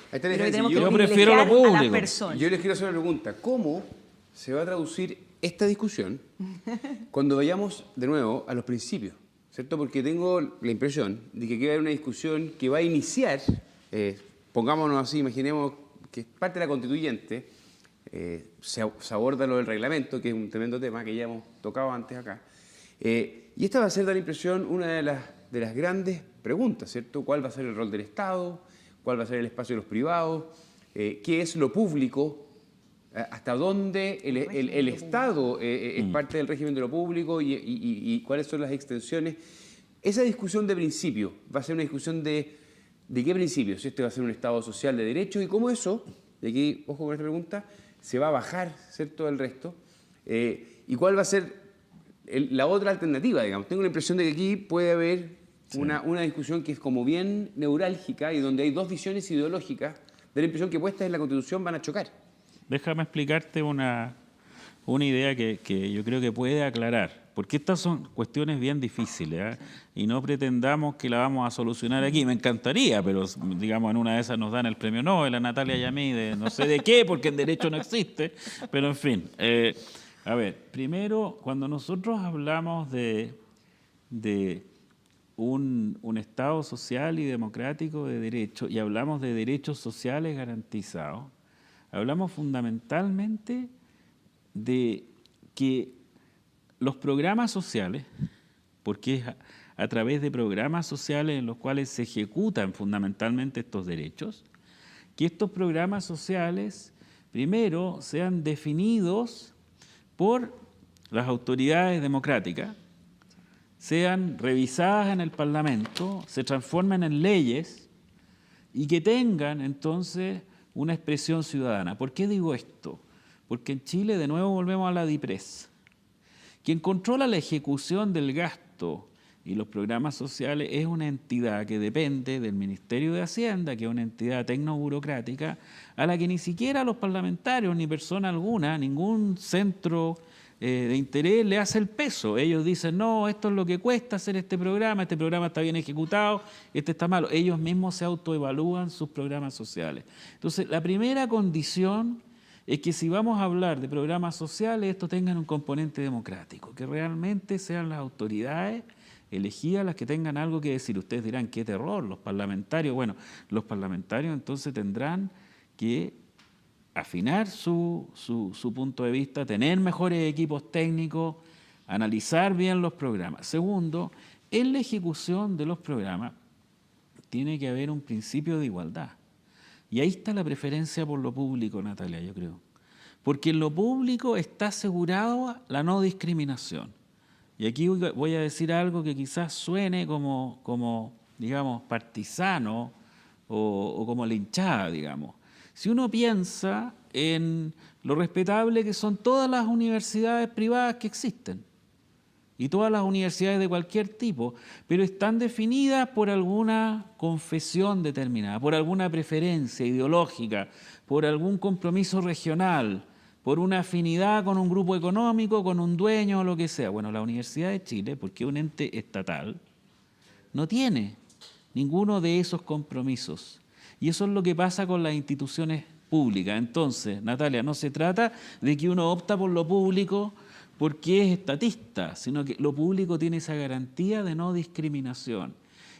Yo prefiero lo público. Yo les quiero hacer una pregunta. ¿Cómo se va a traducir esta discusión cuando vayamos de nuevo a los principios? ¿Cierto? Porque tengo la impresión de que aquí va a haber una discusión que va a iniciar, pongámonos así, imaginemos que es parte de la constituyente, se aborda lo del reglamento, que es un tremendo tema que ya hemos tocado antes acá. Y esta va a ser, da la impresión, una de las grandes preguntas, ¿cierto? ¿Cuál va a ser el rol del Estado? ¿Cuál va a ser el espacio de los privados? ¿Qué es lo público? ¿Hasta dónde el Estado es parte del régimen de lo público? ¿Y cuáles son las extensiones? Esa discusión de principio va a ser una discusión de qué principios. Si este va a ser un Estado social de derecho y cómo eso, y aquí, ojo con esta pregunta, se va a bajar, ¿cierto?, del resto. ¿Y cuál va a ser la otra alternativa, digamos? Tengo la impresión de que aquí puede haber una discusión que es como bien neurálgica y donde hay dos visiones ideológicas, de la impresión que puestas en la Constitución van a chocar. Déjame explicarte una idea que yo creo que puede aclarar, porque estas son cuestiones bien difíciles, y no pretendamos que la vamos a solucionar aquí. Me encantaría, pero digamos en una de esas nos dan el premio Nobel a Natalia y a mí de no sé de qué, porque en derecho no existe, pero en fin. A ver, primero, cuando nosotros hablamos de un Estado social y democrático de derecho y hablamos de derechos sociales garantizados, hablamos fundamentalmente de que los programas sociales, porque es a través de programas sociales en los cuales se ejecutan fundamentalmente estos derechos, que estos programas sociales primero sean definidos por las autoridades democráticas, sean revisadas en el Parlamento, se transformen en leyes y que tengan entonces una expresión ciudadana. ¿Por qué digo esto? Porque en Chile de nuevo volvemos a la DIPRES. Quien controla la ejecución del gasto y los programas sociales es una entidad que depende del Ministerio de Hacienda, que es una entidad tecnoburocrática, a la que ni siquiera los parlamentarios, ni persona alguna, ningún centro de interés le hace el peso. Ellos dicen, no, esto es lo que cuesta hacer este programa está bien ejecutado, este está malo. Ellos mismos se autoevalúan sus programas sociales. Entonces, la primera condición es que si vamos a hablar de programas sociales, estos tengan un componente democrático, que realmente sean las autoridades elegidas las que tengan algo que decir. Ustedes dirán, qué terror, los parlamentarios. Bueno, los parlamentarios entonces tendrán que afinar su punto de vista, tener mejores equipos técnicos, analizar bien los programas. Segundo, en la ejecución de los programas tiene que haber un principio de igualdad. Y ahí está la preferencia por lo público, Natalia, yo creo. Porque en lo público está asegurado la no discriminación. Y aquí voy a decir algo que quizás suene como digamos, partisano o como linchada, digamos. Si uno piensa en lo respetable que son todas las universidades privadas que existen, y todas las universidades de cualquier tipo, pero están definidas por alguna confesión determinada, por alguna preferencia ideológica, por algún compromiso regional, por una afinidad con un grupo económico, con un dueño o lo que sea. Bueno, la Universidad de Chile, porque es un ente estatal, no tiene ninguno de esos compromisos. Y eso es lo que pasa con las instituciones pública. Entonces, Natalia, no se trata de que uno opta por lo público porque es estatista, sino que lo público tiene esa garantía de no discriminación.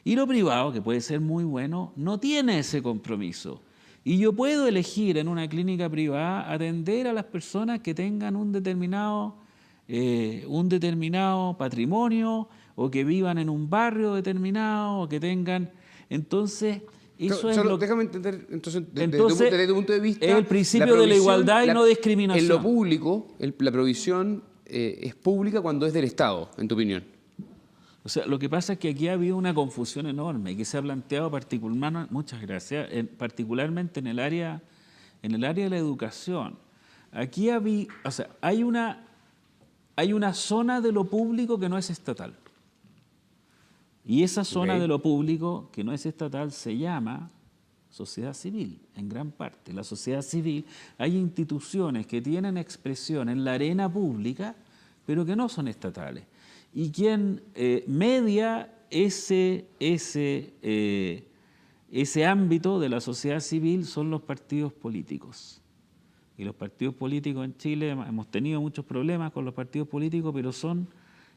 Y lo privado, que puede ser muy bueno, no tiene ese compromiso. Y yo puedo elegir en una clínica privada atender a las personas que tengan un determinado patrimonio o que vivan en un barrio determinado o que tengan... Entonces, eso Solo es déjame entender, entonces, Entonces, desde tu punto de vista... es el principio de la igualdad y no discriminación. En lo público, la provisión es pública cuando es del Estado, en tu opinión. O sea, lo que pasa es que aquí ha habido una confusión enorme que se ha planteado muchas gracias, particularmente en el área de la educación. Aquí hay una zona de lo público que no es estatal. Y esa zona de lo público que no es estatal se llama sociedad civil, en gran parte. La sociedad civil, hay instituciones que tienen expresión en la arena pública, pero que no son estatales. Y quien media ese ámbito de la sociedad civil son los partidos políticos. Y los partidos políticos en Chile, hemos tenido muchos problemas con los partidos políticos, pero son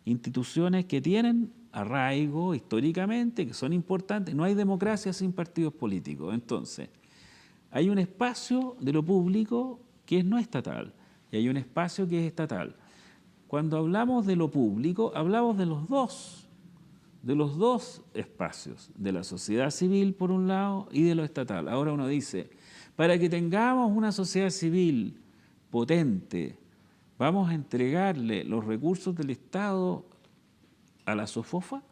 instituciones que tienen arraigo históricamente, que son importantes. No hay democracia sin partidos políticos. Entonces, hay un espacio de lo público que es no estatal y hay un espacio que es estatal. Cuando hablamos de lo público, hablamos de los dos espacios, de la sociedad civil por un lado y de lo estatal. Ahora uno dice, para que tengamos una sociedad civil potente, vamos a entregarle los recursos del Estado a la SOFOFA,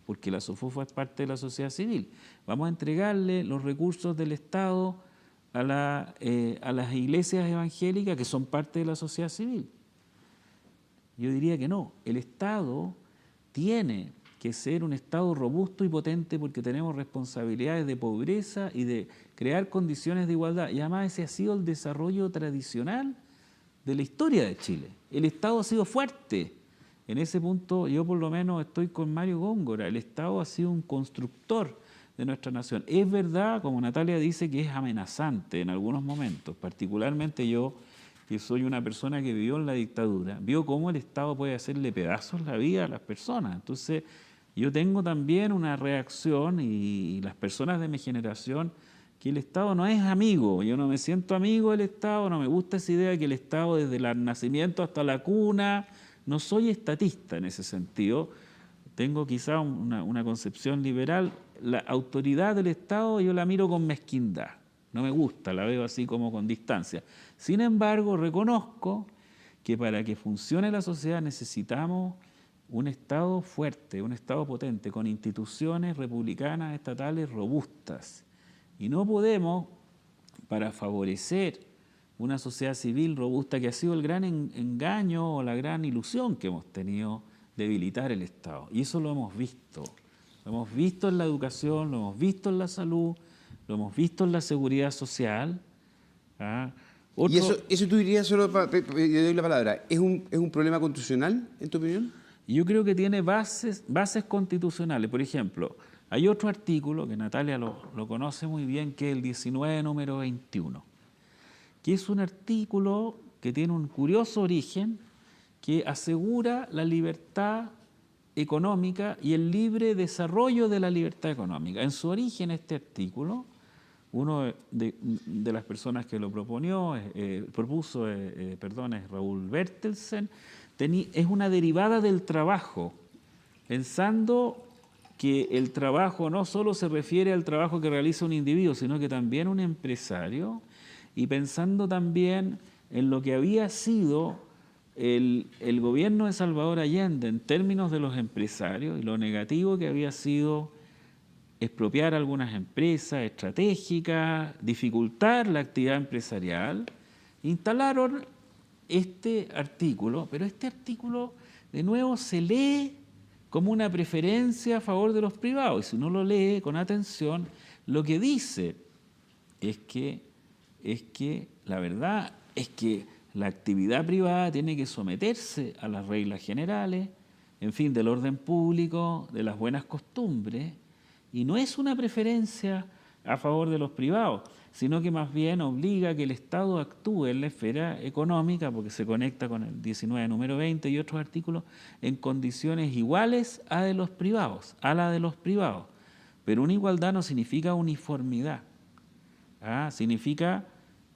porque la SOFOFA es parte de la sociedad civil. Vamos a entregarle los recursos del Estado a las iglesias evangélicas que son parte de la sociedad civil. Yo diría que no. El Estado tiene que ser un Estado robusto y potente porque tenemos responsabilidades de pobreza y de crear condiciones de igualdad. Y además ese ha sido el desarrollo tradicional de la historia de Chile. El Estado ha sido fuerte. En ese punto yo por lo menos estoy con Mario Góngora. El Estado ha sido un constructor de nuestra nación. Es verdad, como Natalia dice, que es amenazante en algunos momentos. Particularmente yo, que soy una persona que vivió en la dictadura, vio cómo el Estado puede hacerle pedazos la vida a las personas. Entonces, yo tengo también una reacción, y las personas de mi generación, que el Estado no es amigo. Yo no me siento amigo del Estado, no me gusta esa idea de que el Estado desde el nacimiento hasta la cuna. No soy estatista en ese sentido. Tengo quizá una concepción liberal. La autoridad del Estado yo la miro con mezquindad. No me gusta, la veo así como con distancia. Sin embargo, reconozco que para que funcione la sociedad necesitamos un Estado fuerte, un Estado potente, con instituciones republicanas, estatales, robustas. Y no podemos, para favorecer una sociedad civil robusta, que ha sido el gran engaño o la gran ilusión que hemos tenido, debilitar el Estado. Y eso lo hemos visto. Lo hemos visto en la educación, lo hemos visto en la salud, lo hemos visto en la seguridad social. Y eso tú dirías, solo le doy la palabra, ¿es un problema constitucional, en tu opinión? Yo creo que tiene bases constitucionales. Por ejemplo, hay otro artículo que Natalia lo conoce muy bien, que es el 19, número 21, que es un artículo que tiene un curioso origen, que asegura la libertad económica y el libre desarrollo de la libertad económica. En su origen, este artículo, uno de las personas que lo propuso es Raúl Bertelsen, es una derivada del trabajo, pensando que el trabajo no solo se refiere al trabajo que realiza un individuo, sino que también un empresario, y pensando también en lo que había sido el gobierno de Salvador Allende en términos de los empresarios y lo negativo que había sido expropiar algunas empresas estratégicas, dificultar la actividad empresarial. Instalaron este artículo, pero este artículo de nuevo se lee como una preferencia a favor de los privados, y si uno lo lee con atención, lo que dice es que la verdad es que la actividad privada tiene que someterse a las reglas generales, en fin, del orden público, de las buenas costumbres, y no es una preferencia a favor de los privados. sino que más bien obliga a que el Estado actúe en la esfera económica, porque se conecta con el 19, número 20 y otros artículos, en condiciones iguales a la de los privados. Pero una igualdad no significa uniformidad. Significa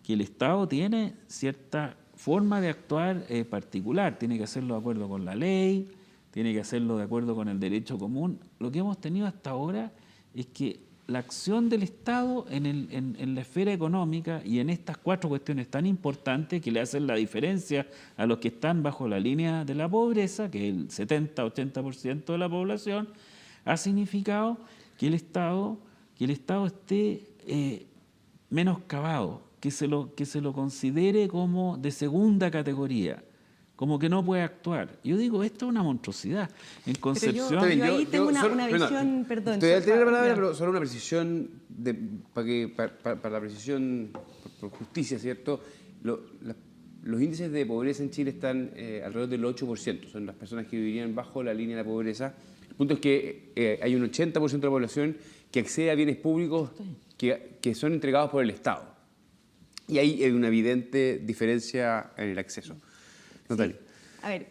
que el Estado tiene cierta forma de actuar particular, tiene que hacerlo de acuerdo con la ley, tiene que hacerlo de acuerdo con el derecho común. Lo que hemos tenido hasta ahora es que la acción del Estado en la esfera económica y en estas 4 cuestiones tan importantes que le hacen la diferencia a los que están bajo la línea de la pobreza, que es el 70-80% de la población, ha significado que el Estado esté menoscabado, que se lo considere como de segunda categoría, como que no puede actuar. Yo digo, esto es una monstruosidad. En Concepción... Pero yo ahí tengo una visión, perdón. Estoy al tener la palabra, pero solo una precisión, para la precisión, por justicia, ¿cierto? Los índices de pobreza en Chile están alrededor del 8%, son las personas que vivirían bajo la línea de la pobreza. El punto es que hay un 80% de la población que accede a bienes públicos que son entregados por el Estado. Y ahí hay una evidente diferencia en el acceso. Natalia. Sí. A ver,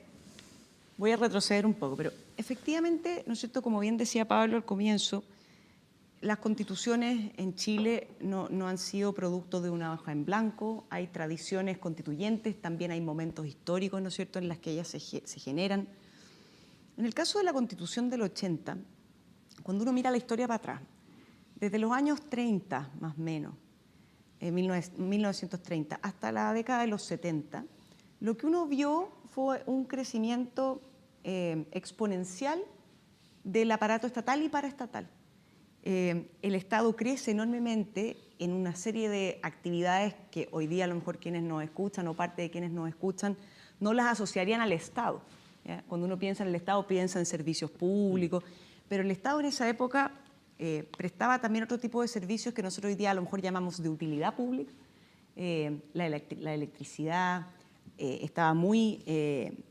voy a retroceder un poco, pero efectivamente, ¿no es cierto?, como bien decía Pablo al comienzo, las constituciones en Chile no han sido producto de una hoja en blanco, hay tradiciones constituyentes, también hay momentos históricos, ¿no es cierto?, en las que ellas se generan. En el caso de la Constitución del 80, cuando uno mira la historia para atrás, desde los años 30 más o menos, 1930, hasta la década de los 70, lo que uno vio fue un crecimiento exponencial del aparato estatal y paraestatal. El Estado crece enormemente en una serie de actividades que hoy día a lo mejor quienes nos escuchan o parte de quienes nos escuchan no las asociarían al Estado, ¿ya? Cuando uno piensa en el Estado piensa en servicios públicos, pero el Estado en esa época prestaba también otro tipo de servicios que nosotros hoy día a lo mejor llamamos de utilidad pública, la electricidad, estaba muy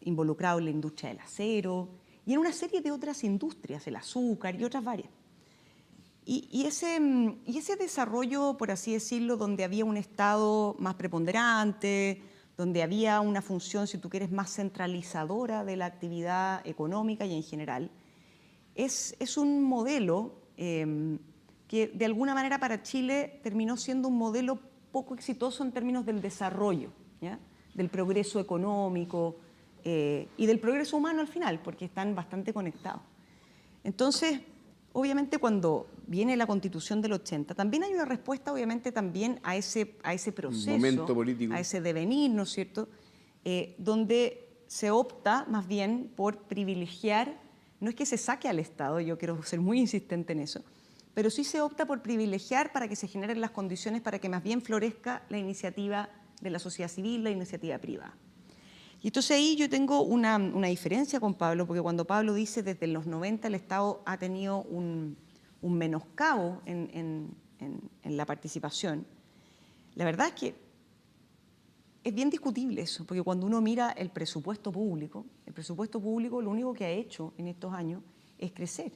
involucrado en la industria del acero y en una serie de otras industrias, el azúcar y otras varias. Y ese desarrollo, por así decirlo, donde había un Estado más preponderante, donde había una función, si tú quieres, más centralizadora de la actividad económica y en general, es un modelo que de alguna manera para Chile terminó siendo un modelo poco exitoso en términos del desarrollo, ¿ya?, del progreso económico y del progreso humano al final, porque están bastante conectados. Entonces, obviamente cuando viene la Constitución del 80, también hay una respuesta obviamente también a ese proceso, momento político, a ese devenir, ¿no es cierto?, donde se opta más bien por privilegiar, no es que se saque al Estado, yo quiero ser muy insistente en eso, pero sí se opta por privilegiar para que se generen las condiciones para que más bien florezca la iniciativa de la sociedad civil, la iniciativa privada. Y entonces ahí yo tengo una diferencia con Pablo, porque cuando Pablo dice desde los 90 el Estado ha tenido un menoscabo en la participación, la verdad es que es bien discutible eso, porque cuando uno mira el presupuesto público lo único que ha hecho en estos años es crecer.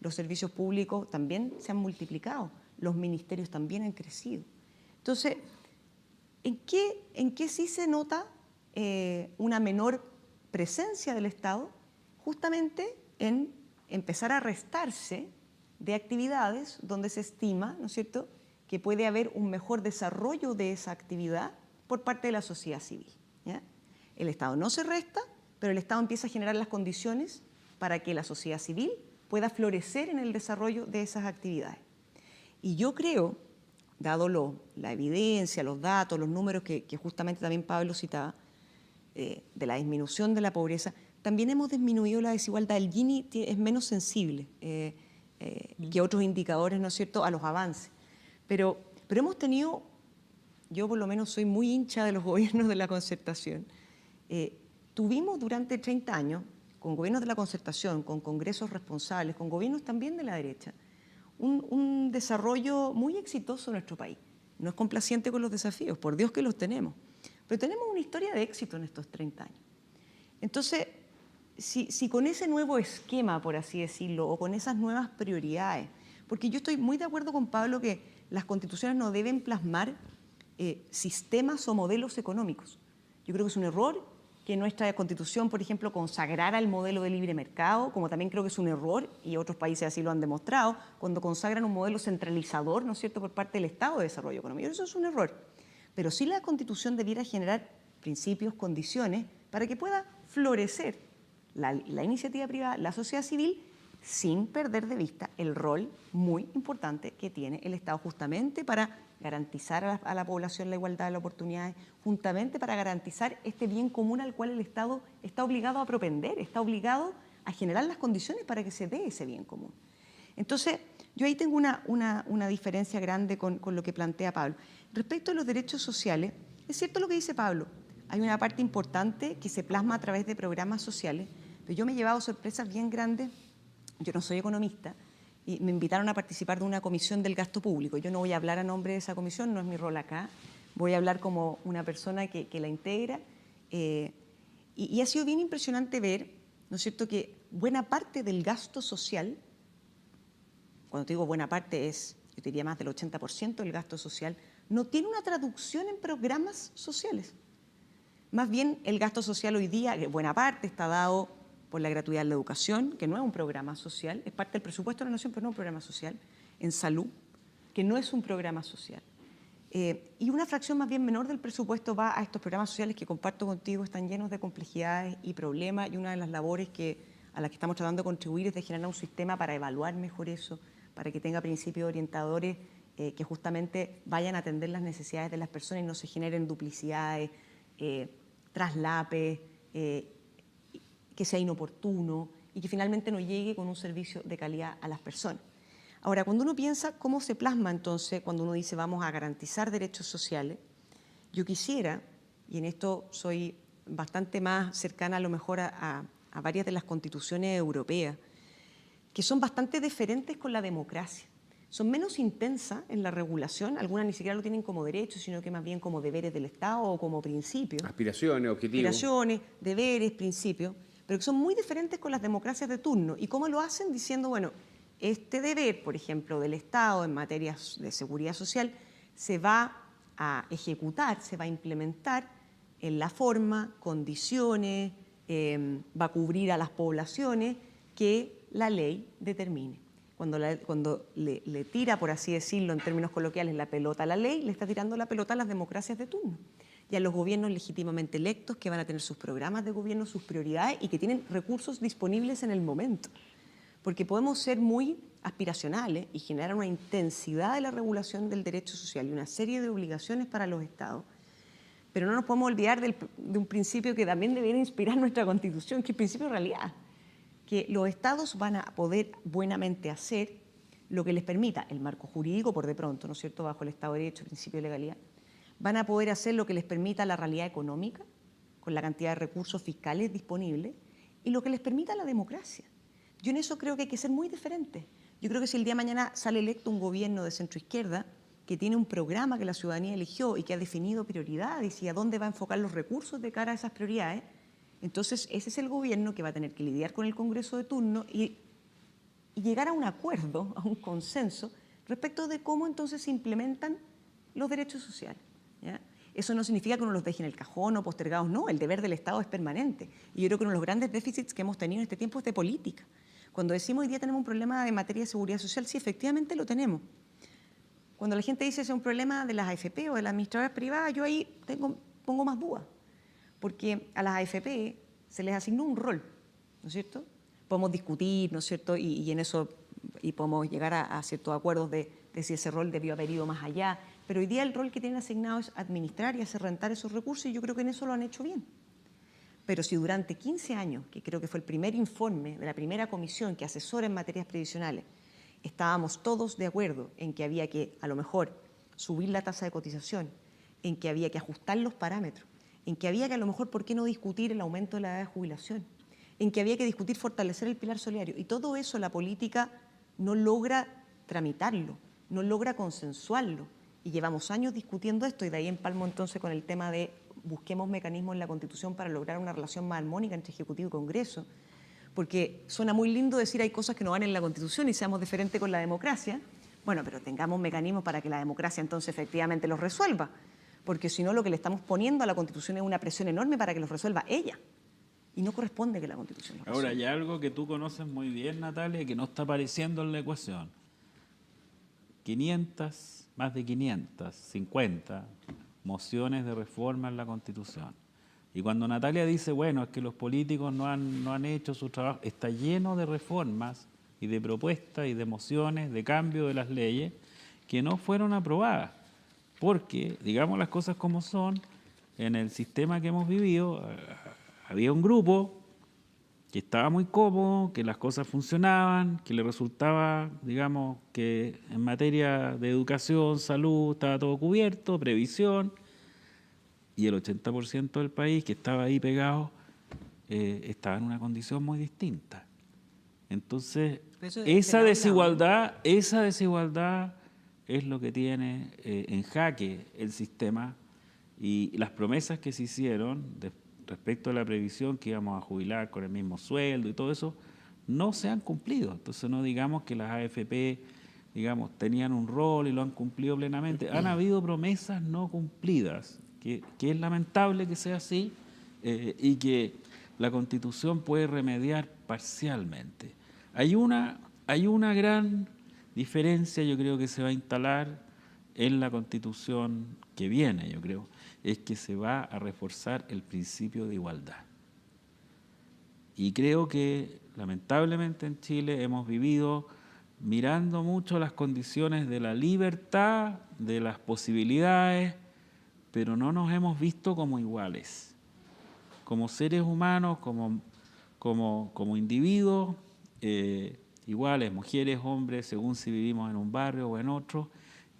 Los servicios públicos también se han multiplicado, los ministerios también han crecido. Entonces, ¿en qué sí se nota una menor presencia del Estado? Justamente en empezar a restarse de actividades donde se estima, ¿no es cierto?, que puede haber un mejor desarrollo de esa actividad por parte de la sociedad civil, ¿ya? El Estado no se resta, pero el Estado empieza a generar las condiciones para que la sociedad civil pueda florecer en el desarrollo de esas actividades. Y yo creo, dado la evidencia, los datos, los números que justamente también Pablo citaba, de la disminución de la pobreza, también hemos disminuido la desigualdad. El Gini es menos sensible que otros indicadores, ¿no es cierto?, a los avances. Pero hemos tenido, yo por lo menos soy muy hincha de los gobiernos de la concertación, tuvimos durante 30 años, con gobiernos de la concertación, con congresos responsables, con gobiernos también de la derecha, un desarrollo muy exitoso en nuestro país. No es complaciente con los desafíos, por Dios que los tenemos, pero tenemos una historia de éxito en estos 30 años. Entonces, si con ese nuevo esquema, por así decirlo, o con esas nuevas prioridades, porque yo estoy muy de acuerdo con Pablo que las constituciones no deben plasmar sistemas o modelos económicos. Yo creo que es un error que nuestra Constitución, por ejemplo, consagrara el modelo de libre mercado, como también creo que es un error, y otros países así lo han demostrado, cuando consagran un modelo centralizador, ¿no es cierto?, por parte del Estado de desarrollo económico. Eso es un error. Pero sí la Constitución debiera generar principios, condiciones, para que pueda florecer la iniciativa privada, la sociedad civil, sin perder de vista el rol muy importante que tiene el Estado justamente para garantizar a la población la igualdad de las oportunidades, justamente para garantizar este bien común al cual el Estado está obligado a propender, está obligado a generar las condiciones para que se dé ese bien común. Entonces, yo ahí tengo una diferencia grande con lo que plantea Pablo. Respecto a los derechos sociales, es cierto lo que dice Pablo, hay una parte importante que se plasma a través de programas sociales, pero yo me he llevado sorpresas bien grandes. Yo no soy economista y me invitaron a participar de una comisión del gasto público. Yo no voy a hablar a nombre de esa comisión, no es mi rol acá. Voy a hablar como una persona que la integra. Y ha sido bien impresionante ver, ¿no es cierto?, que buena parte del gasto social, cuando te digo buena parte es, yo diría más del 80% del gasto social, no tiene una traducción en programas sociales. Más bien el gasto social hoy día, buena parte está dado por la gratuidad de la educación, que no es un programa social, es parte del presupuesto de la nación, pero no es un programa social, en salud, que no es un programa social. Y una fracción más bien menor del presupuesto va a estos programas sociales que comparto contigo, están llenos de complejidades y problemas, y una de las labores a las que estamos tratando de contribuir es de generar un sistema para evaluar mejor eso, para que tenga principios orientadores que justamente vayan a atender las necesidades de las personas y no se generen duplicidades, traslapes, que sea inoportuno y que finalmente no llegue con un servicio de calidad a las personas. Ahora, cuando uno piensa cómo se plasma entonces, cuando uno dice vamos a garantizar derechos sociales, yo quisiera, y en esto soy bastante más cercana a lo mejor a varias de las constituciones europeas, que son bastante diferentes con la democracia. Son menos intensas en la regulación, algunas ni siquiera lo tienen como derecho, sino que más bien como deberes del Estado o como principios. Aspiraciones, objetivos. Aspiraciones, deberes, principios, pero que son muy diferentes con las democracias de turno. ¿Y cómo lo hacen? Diciendo, bueno, este deber, por ejemplo, del Estado en materia de seguridad social, se va a ejecutar, se va a implementar en la forma, condiciones, va a cubrir a las poblaciones que la ley determine. Cuando le tira, por así decirlo, en términos coloquiales, la pelota a la ley, le está tirando la pelota a las democracias de turno y a los gobiernos legítimamente electos que van a tener sus programas de gobierno, sus prioridades y que tienen recursos disponibles en el momento. Porque podemos ser muy aspiracionales y generar una intensidad de la regulación del derecho social y una serie de obligaciones para los Estados, pero no nos podemos olvidar de un principio que también debería inspirar nuestra Constitución, que es el principio de realidad, que los Estados van a poder buenamente hacer lo que les permita el marco jurídico, por de pronto, ¿no es cierto?, bajo el Estado de Derecho, principio de legalidad, van a poder hacer lo que les permita la realidad económica, con la cantidad de recursos fiscales disponibles, y lo que les permita la democracia. Yo en eso creo que hay que ser muy diferentes. Yo creo que si el día de mañana sale electo un gobierno de centroizquierda que tiene un programa que la ciudadanía eligió y que ha definido prioridades y a dónde va a enfocar los recursos de cara a esas prioridades, entonces ese es el gobierno que va a tener que lidiar con el Congreso de turno y llegar a un acuerdo, a un consenso, respecto de cómo entonces se implementan los derechos sociales, ¿ya? Eso no significa que uno los deje en el cajón o postergados, no, el deber del Estado es permanente. Y yo creo que uno de los grandes déficits que hemos tenido en este tiempo es de política. Cuando decimos hoy día tenemos un problema de materia de seguridad social, sí, efectivamente lo tenemos. Cuando la gente dice es un problema de las AFP o de las administradoras privadas, yo ahí pongo más dudas. Porque a las AFP se les asignó un rol, ¿no es cierto? Podemos discutir, ¿no es cierto? Y en eso podemos llegar a ciertos acuerdos de si ese rol debió haber ido más allá. Pero hoy día el rol que tienen asignado es administrar y hacer rentar esos recursos y yo creo que en eso lo han hecho bien. Pero si durante 15 años, que creo que fue el primer informe de la primera comisión que asesora en materias previsionales, estábamos todos de acuerdo en que había que, a lo mejor, subir la tasa de cotización, en que había que ajustar los parámetros, en que había que, a lo mejor, ¿por qué no discutir el aumento de la edad de jubilación? En que había que discutir fortalecer el pilar solidario. Y todo eso la política no logra tramitarlo, no logra consensuarlo. Y llevamos años discutiendo esto y de ahí empalmo entonces con el tema de busquemos mecanismos en la Constitución para lograr una relación más armónica entre Ejecutivo y Congreso, porque suena muy lindo decir hay cosas que no van en la Constitución y seamos diferentes con la democracia. Bueno, pero tengamos mecanismos para que la democracia entonces efectivamente los resuelva, porque si no lo que le estamos poniendo a la Constitución es una presión enorme para que los resuelva ella, y no corresponde que la Constitución los resuelva. Ahora, hay algo que tú conoces muy bien, Natalia, que no está apareciendo en la ecuación. Más de 550 mociones de reforma en la Constitución. Y cuando Natalia dice, bueno, es que los políticos no han hecho su trabajo, está lleno de reformas y de propuestas y de mociones de cambio de las leyes que no fueron aprobadas. Porque, digamos las cosas como son, en el sistema que hemos vivido, había un grupo que estaba muy cómodo, que las cosas funcionaban, que le resultaba, digamos, que en materia de educación, salud, estaba todo cubierto, previsión, y el 80% del país que estaba ahí pegado estaba en una condición muy distinta. Entonces, esa desigualdad es lo que tiene en jaque el sistema, y las promesas que se hicieron respecto a la previsión que íbamos a jubilar con el mismo sueldo y todo eso, no se han cumplido. Entonces no digamos que las AFP, digamos, tenían un rol y lo han cumplido plenamente. Han habido promesas no cumplidas, que es lamentable que sea así, y que la Constitución puede remediar parcialmente. Hay una gran diferencia, yo creo, que se va a instalar en la Constitución que viene, yo creo, es que se va a reforzar el principio de igualdad. Y creo que, lamentablemente, en Chile hemos vivido mirando mucho las condiciones de la libertad, de las posibilidades, pero no nos hemos visto como iguales, como seres humanos, como individuos, iguales, mujeres, hombres, según si vivimos en un barrio o en otro,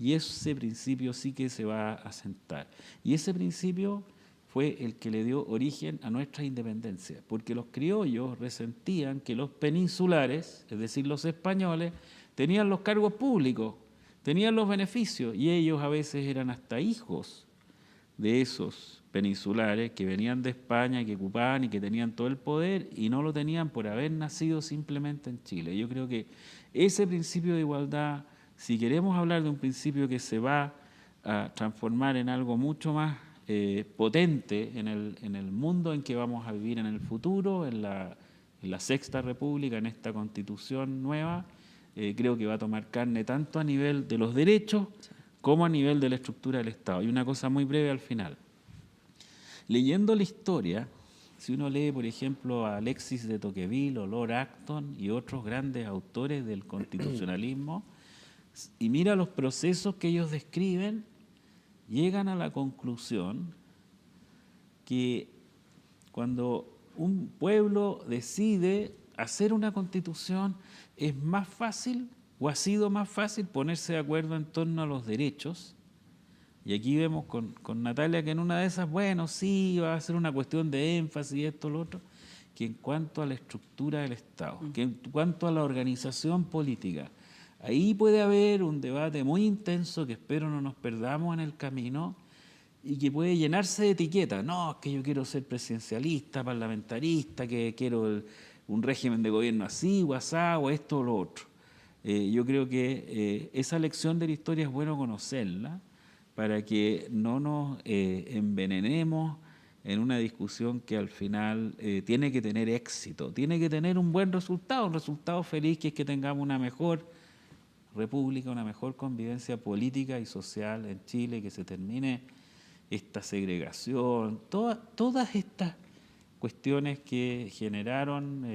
y ese principio sí que se va a asentar. Y ese principio fue el que le dio origen a nuestra independencia, porque los criollos resentían que los peninsulares, es decir, los españoles, tenían los cargos públicos, tenían los beneficios, y ellos a veces eran hasta hijos de esos peninsulares que venían de España, que ocupaban y que tenían todo el poder, y no lo tenían por haber nacido simplemente en Chile. Yo creo que ese principio de igualdad, si queremos hablar de un principio que se va a transformar en algo mucho más potente en el mundo en que vamos a vivir en el futuro, en la Sexta República, en esta Constitución nueva, creo que va a tomar carne tanto a nivel de los derechos como a nivel de la estructura del Estado. Y una cosa muy breve al final. Leyendo la historia, si uno lee, por ejemplo, a Alexis de Tocqueville o Lord Acton y otros grandes autores del constitucionalismo, y mira los procesos que ellos describen, llegan a la conclusión que cuando un pueblo decide hacer una constitución es más fácil, o ha sido más fácil, ponerse de acuerdo en torno a los derechos. Y aquí vemos con Natalia que en una de esas, bueno, sí, va a ser una cuestión de énfasis, esto, lo otro, que en cuanto a la estructura del Estado, que en cuanto a la organización política, ahí puede haber un debate muy intenso que espero no nos perdamos en el camino y que puede llenarse de etiquetas. No, es que yo quiero ser presidencialista, parlamentarista, que quiero un régimen de gobierno así, o asá, o esto o lo otro. Yo creo que esa lección de la historia es bueno conocerla para que no nos envenenemos en una discusión que al final tiene que tener éxito, tiene que tener un buen resultado, un resultado feliz, que es que tengamos una mejor república, una mejor convivencia política y social en Chile, que se termine esta segregación, todas estas cuestiones que generaron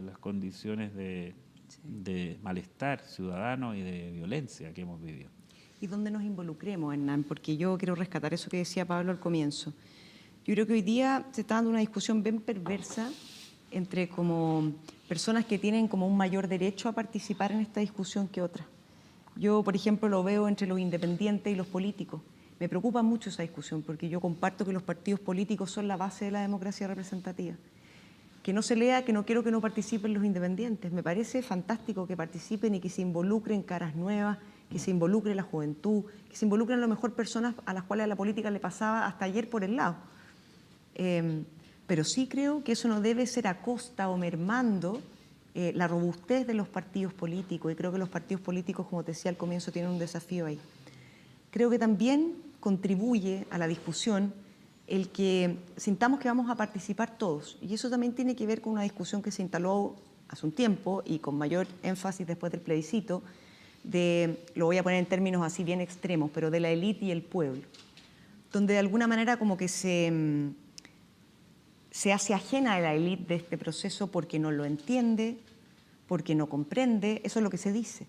las condiciones de malestar ciudadano y de violencia que hemos vivido. Y donde nos involucremos, Hernán, porque yo quiero rescatar eso que decía Pablo al comienzo. Yo creo que hoy día se está dando una discusión bien perversa entre como personas que tienen como un mayor derecho a participar en esta discusión que otras. Yo, por ejemplo, lo veo entre los independientes y los políticos. Me preocupa mucho esa discusión porque yo comparto que los partidos políticos son la base de la democracia representativa. Que no se lea que no quiero que no participen los independientes. Me parece fantástico que participen y que se involucren caras nuevas, que se involucre la juventud, que se involucren a lo mejor personas a las cuales a la política le pasaba hasta ayer por el lado. Pero sí creo que eso no debe ser a costa o mermando la robustez de los partidos políticos, y creo que los partidos políticos, como te decía al comienzo, tienen un desafío ahí. Creo que también contribuye a la discusión el que sintamos que vamos a participar todos, y eso también tiene que ver con una discusión que se instaló hace un tiempo y con mayor énfasis después del plebiscito, lo voy a poner en términos así bien extremos, pero de la élite y el pueblo, donde de alguna manera como que se hace ajena a la élite de este proceso porque no lo entiende, porque no comprende, eso es lo que se dice,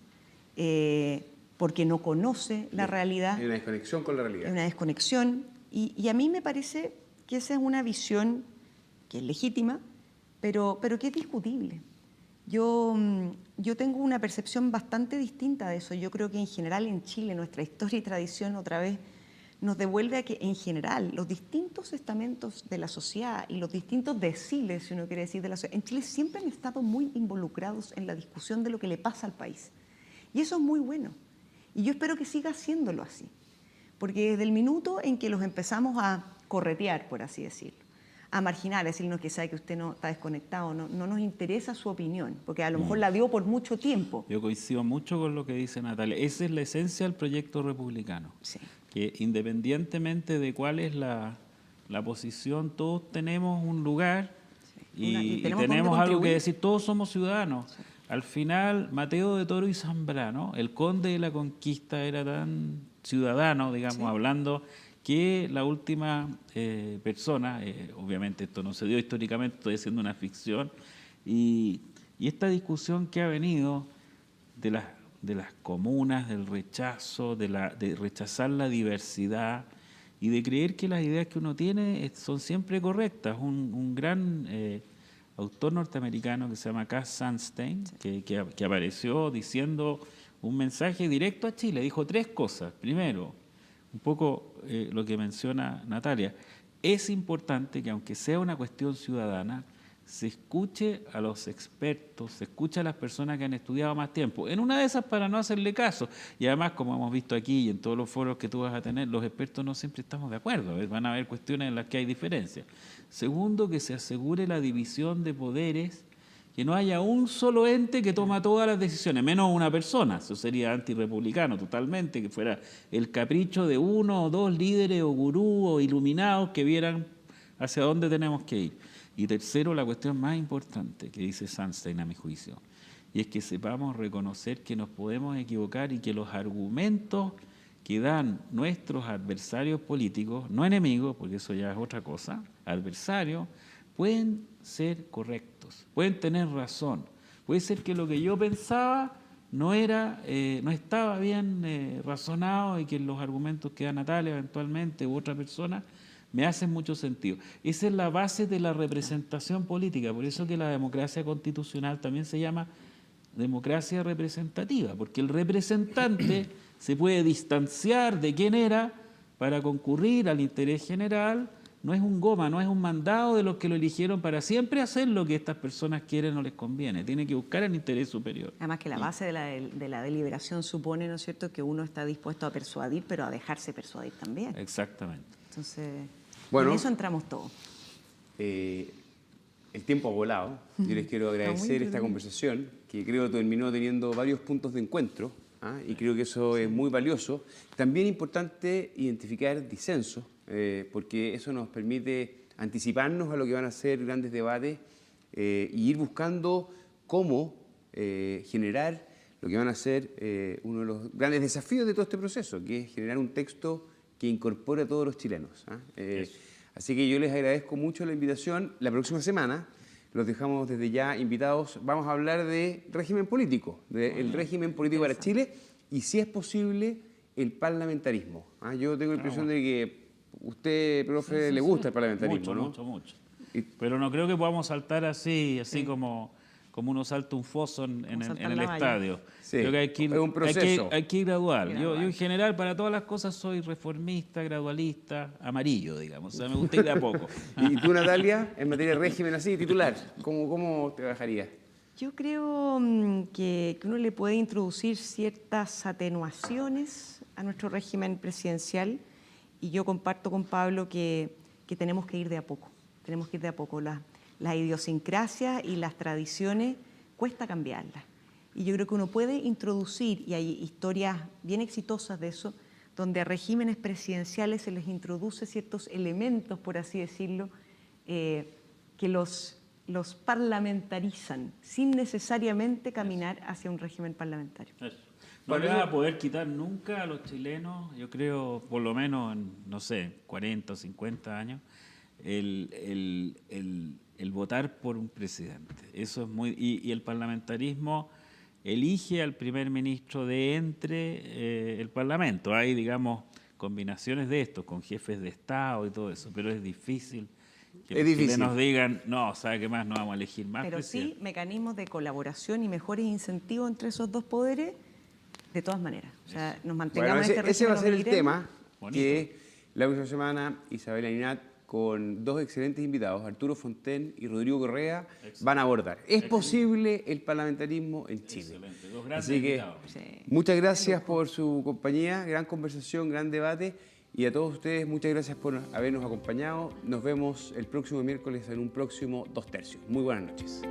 porque no conoce la realidad. Hay una desconexión con la realidad. Hay una desconexión, y a mí me parece que esa es una visión que es legítima, pero que es discutible. Yo tengo una percepción bastante distinta de eso. Yo creo que en general en Chile nuestra historia y tradición otra vez nos devuelve a que en general los distintos estamentos de la sociedad y los distintos deciles, si uno quiere decir, de la sociedad, en Chile siempre han estado muy involucrados en la discusión de lo que le pasa al país. Y eso es muy bueno. Y yo espero que siga haciéndolo así. Porque desde el minuto en que los empezamos a corretear, por así decirlo, a marginar, a decirnos que sabe que usted no está desconectado, no nos interesa su opinión, porque a lo mejor la dio por mucho tiempo. Yo coincido mucho con lo que dice Natalia. Esa es la esencia del proyecto republicano. Sí. Que independientemente de cuál es la posición, todos tenemos un lugar y tenemos algo que decir. Todos somos ciudadanos. Sí. Al final, Mateo de Toro y Zambrano, el conde de la conquista, era tan ciudadano, digamos, sí, hablando, que la última persona, obviamente esto no se dio históricamente, estoy haciendo una ficción, y esta discusión que ha venido de las comunas, del rechazo, de rechazar la diversidad y de creer que las ideas que uno tiene son siempre correctas. Un gran autor norteamericano que se llama Cass Sunstein, que apareció diciendo un mensaje directo a Chile, dijo 3 cosas. Primero, un poco lo que menciona Natalia, es importante que aunque sea una cuestión ciudadana, se escuche a los expertos, se escuche a las personas que han estudiado más tiempo. En una de esas para no hacerle caso. Y además, como hemos visto aquí y en todos los foros que tú vas a tener, los expertos no siempre estamos de acuerdo. Van a haber cuestiones en las que hay diferencias. Segundo, que se asegure la división de poderes, que no haya un solo ente que toma todas las decisiones, menos una persona. Eso sería antirrepublicano totalmente, que fuera el capricho de 1 o 2 líderes o gurús o iluminados que vieran hacia dónde tenemos que ir. Y tercero, la cuestión más importante que dice Sunstein a mi juicio, y es que sepamos reconocer que nos podemos equivocar y que los argumentos que dan nuestros adversarios políticos, no enemigos, porque eso ya es otra cosa, adversarios, pueden ser correctos, pueden tener razón. Puede ser que lo que yo pensaba no estaba bien razonado y que los argumentos que da Natalia eventualmente u otra persona me hacen mucho sentido. Esa es la base de la representación política, por eso que la democracia constitucional también se llama democracia representativa, porque el representante se puede distanciar de quién era para concurrir al interés general. No es un goma, no es un mandado de los que lo eligieron para siempre hacer lo que estas personas quieren o les conviene. Tiene que buscar el interés superior. Además que la base de la deliberación supone, ¿no es cierto?, que uno está dispuesto a persuadir, pero a dejarse persuadir también. Exactamente. Entonces, bueno, en eso entramos todos. El tiempo ha volado. Yo les quiero agradecer esta conversación, que creo que terminó teniendo varios puntos de encuentro, y creo que eso es muy valioso. También es importante identificar disensos, porque eso nos permite anticiparnos a lo que van a ser grandes debates y ir buscando cómo generar lo que van a ser uno de los grandes desafíos de todo este proceso, que es generar un texto que incorpore a todos los chilenos. Así que yo les agradezco mucho la invitación. La próxima semana los dejamos desde ya invitados. Vamos a hablar de régimen político, del régimen político para Chile y, si es posible, el parlamentarismo. Yo tengo la impresión de que usted, profe, le gusta el parlamentarismo, ¿no? Mucho. Pero no creo que podamos saltar así como uno salta un foso en el estadio. Sí. Creo que hay que ir, es un proceso. Hay que ir gradual. Yo en general, para todas las cosas, soy reformista, gradualista, amarillo, digamos. O sea, me gusta ir de a poco. ¿Y tú, Natalia, en materia de régimen así, titular, cómo te bajarías? Yo creo que uno le puede introducir ciertas atenuaciones a nuestro régimen presidencial, y yo comparto con Pablo que tenemos que ir de a poco. Tenemos que ir de a poco. Las idiosincrasias y las tradiciones cuesta cambiarlas. Y yo creo que uno puede introducir, y hay historias bien exitosas de eso, donde a regímenes presidenciales se les introduce ciertos elementos, por así decirlo, que los parlamentarizan, sin necesariamente caminar hacia un régimen parlamentario. Eso. No le vas a poder quitar nunca a los chilenos, yo creo, por lo menos en, no sé, 40 o 50 años, el votar por un presidente. Eso es muy... Y el parlamentarismo elige al primer ministro de entre el Parlamento. Hay, digamos, combinaciones de esto, con jefes de Estado y todo eso, pero es difícil que los chilenos digan, no, ¿sabe qué más? No vamos a elegir más presidente. Pero sí mecanismos de colaboración y mejores incentivos entre esos dos poderes, de todas maneras. O sea, nos mantengamos en este régimen. Ese va a ser el tema Bonito. que la próxima semana Isabel Aninat, con dos excelentes invitados, Arturo Fonten y Rodrigo Correa, van a abordar. ¿Es posible el parlamentarismo en Chile? Excelente, dos grandes Así que invitados. Sí. muchas gracias por su compañía, gran conversación, gran debate. Y a todos ustedes, muchas gracias por habernos acompañado. Nos vemos el próximo miércoles en un próximo 2 Tercios. Muy buenas noches.